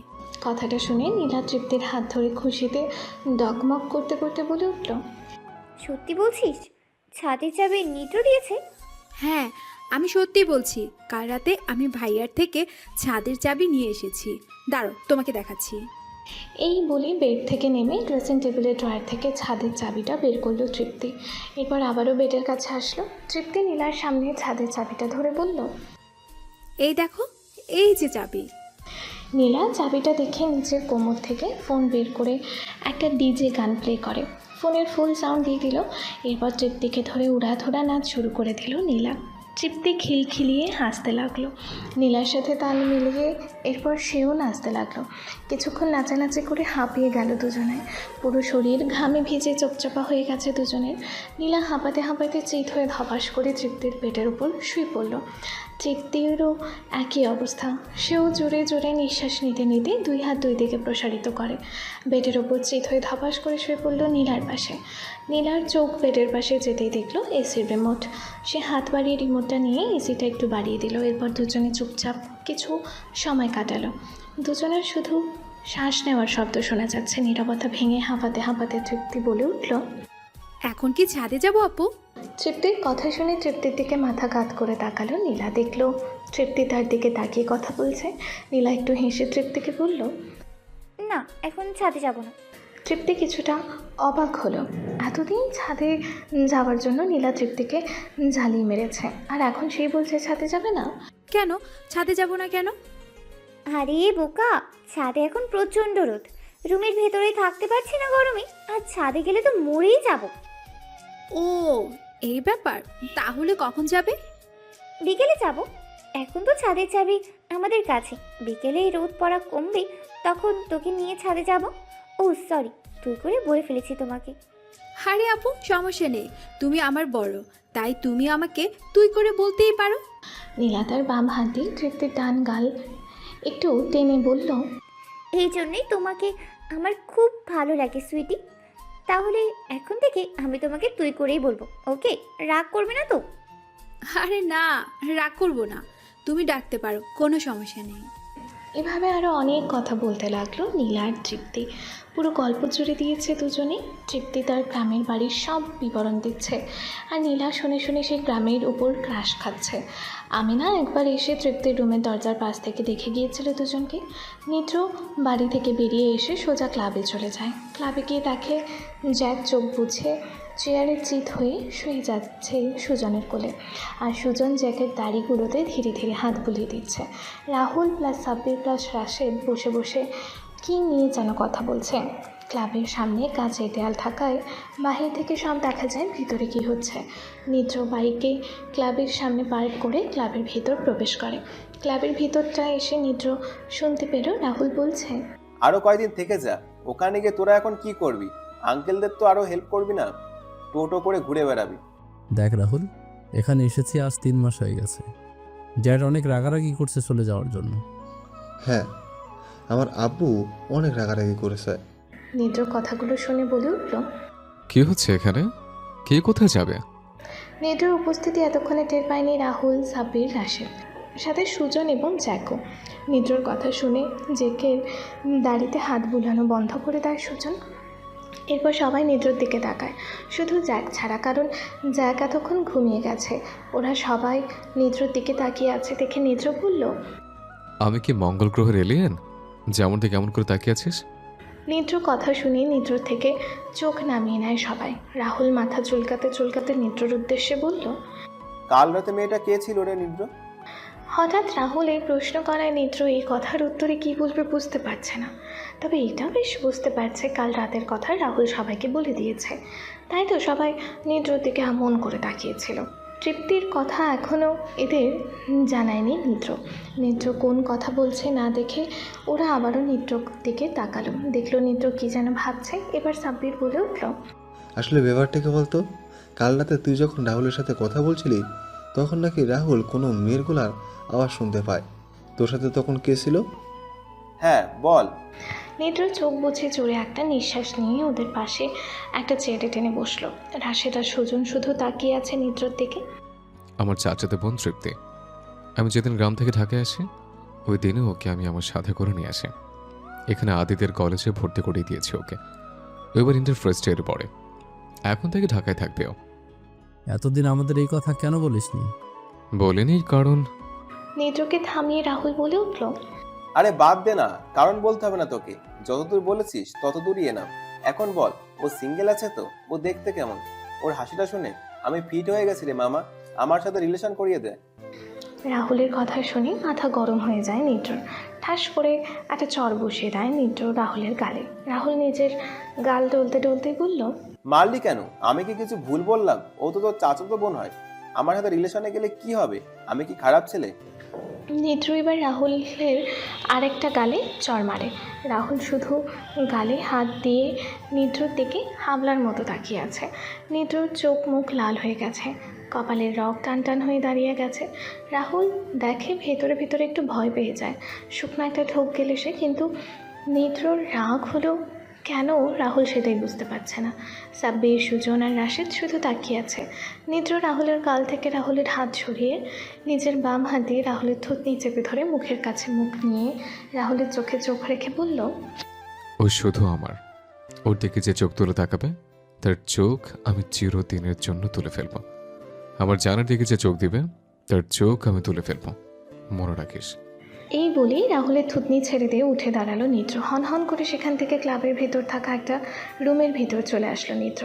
কথাটা শুনে নীলা তৃপ্তির হাত ধরে খুশিতে ডগমগ করতে করতে বলে উঠল, সত্যি বলছিস? ছাদের চাবি নিদ্র দিয়েছে? হ্যাঁ, আমি সত্যি বলছি। কাল রাতে আমি ভাইয়ার থেকে ছাদের চাবি নিয়ে এসেছি, দাঁড়ো তোমাকে দেখাচ্ছি। এই বলে বেড থেকে নেমে ড্রেসিং টেবিলের ড্রয়ার থেকে ছাদের চাবিটা বের করলো তৃপ্তি। এরপর আবারও বেডের কাছে আসলো। তৃপ্তি নীলার সামনে ছাদের চাবিটা ধরে বলল, এই দেখো, এই যে চাবি। নীলা চাবিটা দেখে নিচের কোমর থেকে ফোন বের করে একটা ডিজে গান প্লে করে। ফোনের ফুল সাউন্ড দিয়ে দিল। এরপর তৃপ্তিকে ধরে উড়াধুরা নাচ শুরু করে দিল নীলা। তৃপ্তি খিলখিলিয়ে হাসতে লাগলো। নীলার সাথে তাল মিলিয়ে এরপর সেও নাচতে লাগলো। কিছুক্ষণ নাচানাচি করে হাঁপিয়ে গেল দুজনে। পুরো শরীর ঘামে ভিজে চপচপা হয়ে গেছে দুজনের। নীলা হাঁপাতে হাঁপাতে চিত হয়ে ধপাস করে তৃপ্তির পেটের উপর শুয়ে পড়ল। তৃপ্তিরও একই অবস্থা। সেও জোরে জোরে নিঃশ্বাস নিতে নিতে দুই হাত দুই দিকে প্রসারিত করে। বেডের ওপর চিত হয়ে ধপাস করে শুয়ে পড়ল নীলার পাশে। নীলার চোখ বেডের পাশে যেতেই দেখলো এসির রিমোট। সে হাত বাড়িয়ে রিমোটটা নিয়ে এসিটা একটু বাড়িয়ে দিল। এরপর দুজনে চুপচাপ কিছু সময় কাটালো। দুজনের শুধু শ্বাস নেওয়ার শব্দ শোনা যাচ্ছে। নীরবতা ভেঙে হাঁপাতে হাঁপাতে তৃপ্তি বলে উঠল, এখন কি ছাদে যাব আপু? তৃপ্তির কথা শুনে তৃপ্তির দিকে মাথা কাত করে তাকালো নীলা। দেখলো তৃপ্তি তার দিকে তাকিয়ে কথা বলছে। নীলা একটু হেসে তৃপ্তিকে বলল, না, এখন ছাদে যাব না। তৃপ্তি কিছুটা অবাক হলো। এতদিন ছাদে যাওয়ার জন্য নীলা তৃপ্তিকে জ্বালিয়ে মেরেছে, আর এখন সেই বলছে ছাদে যাবে না। কেন ছাদে যাব না কেন? আরে বোকা, ছাদে এখন প্রচণ্ড রোদ, রুমের ভেতরেই থাকতে পারছি না গরমে, আর ছাদে গেলে তো মরেই যাব। ও এই ব্যাপার, তাহলে কখন যাবে? বিকেলে যাব। এখন তো ছাদের চাবি আমাদের কাছে, বিকেলে এই রোদ পড়া কমবে, তখন তোকে নিয়ে ছাদে যাব। ও সরি, তুই করে বলে ফেলেছি তোমাকে। আরে আপু সমস্যা নেই, তুমি আমার বড়, তাই তুমি আমাকে তুই করে বলতেই পারো। নীলা তার বাম হাত দিয়ে তৃপ্তির ডান গাল একটু টেনে বলল, এই জন্যই তোমাকে আমার খুব ভালো লাগে সুইটি। তাহলে এখন থেকে আমি তোমাকে তুই করেই বলবো, ওকে? রাগ করবে না তো? আরে না, রাগ করবো না, তুমি ডাকতে পারো, কোনো সমস্যা নেই। এভাবে আরও অনেক কথা বলতে লাগলো নীলা আর তৃপ্তি। পুরো গল্প জুড়ে দিয়েছে দুজনেই। তৃপ্তি তার গ্রামের বাড়ির সব বিবরণ দিচ্ছে, আর নীলা শুনে শুনে সেই গ্রামের উপর ক্রাশ খাচ্ছে। আমিনা একবার এসে তৃপ্তির রুমের দরজার পাশ থেকে দেখে গিয়েছিল দুজনকে। নিত্র বাড়ি থেকে বেরিয়ে এসে সোজা ক্লাবে চলে যায়। ক্লাবে গিয়ে দেখে জ্যাক চোখ বুঝে চেয়ারে চিত হয়ে শুয়ে যাচ্ছে সুজনের কোলে, আর সুজন জ্যাকের দাড়িগুলোতে ধীরে ধীরে হাত বুলিয়ে দিচ্ছে। রাহুল প্লাস সাব্বির প্লাস রাশেদ বসে বসে কী নিয়ে যেন কথা বলছে। ক্লাবের সামনে কাঁচের দেয়াল থাকায় বাহির থেকে সব দেখা যায় ভিতরে কী হচ্ছে। নিত্র বাইকে ক্লাবের সামনে পার্ক করে ক্লাবের ভিতর প্রবেশ করে। ক্লাবের ভিতরটা এসে নিত্র শুনতে পেল রাহুল বলছে, আরো কয়দিন থেকে যা, ওখানে গিয়ে তোরা এখন কি করবি? আঙ্কেলদের তো আরো হেল্প করবি না? টোটো করে ঘুরে বেড়াবি? দেখ রাহুল, এখানে এসেছি আজ 3 মাস হয়ে গেছে। ড্যাড অনেক রাগারাগি করছে চলে যাওয়ার জন্য। হ্যাঁ, আমার আব্বু অনেক রাগারাগি করেছে। নিত্র কথাগুলো শুনে বলে উঠল, কি হচ্ছে এখানে? কে কোথায় যাবে? নেত্রের উপস্থিতি এতক্ষণে টের পায়নি রাহুল, সাব্বির, রাশেদ, সাথে সুজন এবং জ্যাকও। নিদ্রর কথা শুনে জেকের দাড়িতে হাত বুলানো বন্ধ করে দেয় সুজন। এরপর সবাই নিদ্রর দিকে তাকায়, শুধু জ্যাক ছাড়া, কারণ জ্যাক এতক্ষণ ঘুমিয়ে গেছে। ওরা সবাই নিদ্রর দিকে তাকিয়ে আছে দেখে নিদ্র বলল, আমি কি মঙ্গল গ্রহের এলিয়েন যেমন দিকে কেমন করে তাকিয়ে আছিস? নিদ্র কথা শুনে নিদ্র থেকে চোখ নামিয়ে নেয় সবাই। রাহুল মাথা চুলকাতে চুলকাতে নিদ্রর উদ্দেশ্যে বলল, কাল রাতে মেয়েটা কে ছিল রে নিদ্র? হঠাৎ রাহুল এই প্রশ্ন করায় নিদ্র এই কথার উত্তরে কী বলবে বুঝতে পারছে না। তবে এটা বেশ বুঝতে পারছে কাল রাতের কথা রাহুল সবাইকে বলে দিয়েছে, তাই তো সবাই নিদ্রর দিকে মন করে তাকিয়েছিল। তৃপ্তির কথা এখনও এদের জানায়নি নিদ্র। নিদ্র কোন কথা বলছে না দেখে ওরা আবারও নিদ্রর দিকে তাকালো। দেখলো নিদ্র কী যেন ভাবছে। এবার সাব্বির বলে উঠল, আসলে ব্যাপারটাকে বলতো, কাল রাতে তুই যখন রাহুলের সাথে কথা বলছিলি তখন নাকি রাহুল কোনো মেয়ের গলার আওয়াজ শুনতে পায়। তোর সাথে তখন কে ছিল? হ্যাঁ বল। নিদ্র চোখ বুঝে জোরে একটা নিঃশ্বাস নিয়ে ওদের পাশে একটা চেয়ারে টেনে বসলো। রাশেদ আর সুজন শুধু তাকিয়ে আছে নিদ্রর দিকে। আমার চাচাতে বোন তৃপ্তি। আমি যেদিন গ্রাম থেকে ঢাকায় আসি ওই দিনে ওকে আমি আমার সাথে করে নিয়ে আসি। এখানে আদিদের কলেজে ভর্তি করিয়ে দিয়েছি ওকে। এবার ইন্টার ফার্স্ট ইয়ারে পড়ে। এখন থেকে ঢাকায় থাকবে ও। এতদিন আমাদের এই কথা কেন বলিসনি? বলিনি কারণ... নিদ্রকে থামিয়ে রাহুল বলে উঠল, আরে বাদ দে না, কারণ বলতে হবে না তোকে। যতদূর বলেছিস ততদূরই এনাম। এখন বল, ও সিঙ্গেল আছে তো? ও দেখতে কেমন? ওর হাসিটা শুনে আমি ফিট হয়ে গেছি রে মামা। আমার সাথে রিলেশন করিয়ে দে। রাহুলের কথা শুনে মাথা গরম হয়ে যায় নিদ্রর। ঠাস করে একটা চর বসিয়ে দেয় নিদ্র রাহুলের গালে। রাহুল নিজের গাল ডলতে ডলতে বলল, মারলি কেন? আমি কি কিছু ভুল বললাম? ও তো তোর চাচাতো বোন হয়। আমার সাথে রিলেশনে গেলে কি হবে? আমি কি খারাপ ছেলে? নিদ্র এবার রাহুলের আরেকটা গালে চর মারে। রাহুল শুধু গালে হাত দিয়ে নিদ্রর দিকে হামলার মতো তাকিয়ে আছে। নিদ্রর চোখ মুখ লাল হয়ে গেছে। কপালের রগ টান টান হয়ে দাঁড়িয়ে গেছে। রাহুল দেখে ভেতরে ভেতরে একটু ভয় পেয়ে যায়। শুকনো একটা ঢোক গেলে সে, কিন্তু নেত্রর রাগ হলো কেন রাহুল সেটাই বুঝতে পারছে না। সাব্বির, সুজন আর রাশেদ শুধু তাকিয়ে আছে। নেত্র রাহুলের গাল থেকে রাহুলের হাত সরিয়ে নিজের বাম হাত দিয়ে রাহুলের থুতনি চেপে ধরে মুখের কাছে মুখ নিয়ে রাহুলের চোখে চোখ রেখে বলল, ও শুধু আমার। ওর দিকে যে চোখ তুলে তাকাবে তার চোখ আমি চিরদিনের জন্য তুলে ফেলবো। আমার জানার দিকে যে চোখ দিবে তার চোখ আমি তুলে ফেলবো, মনে রাখিস। এই বলেই রাহুলের থুতনি ছেড়ে দিয়ে উঠে দাঁড়ালো নেত্র। হন হন করে সেখান থেকে ক্লাবের ভেতর থাকা একটা রুমের ভেতর চলে আসলো নেত্র।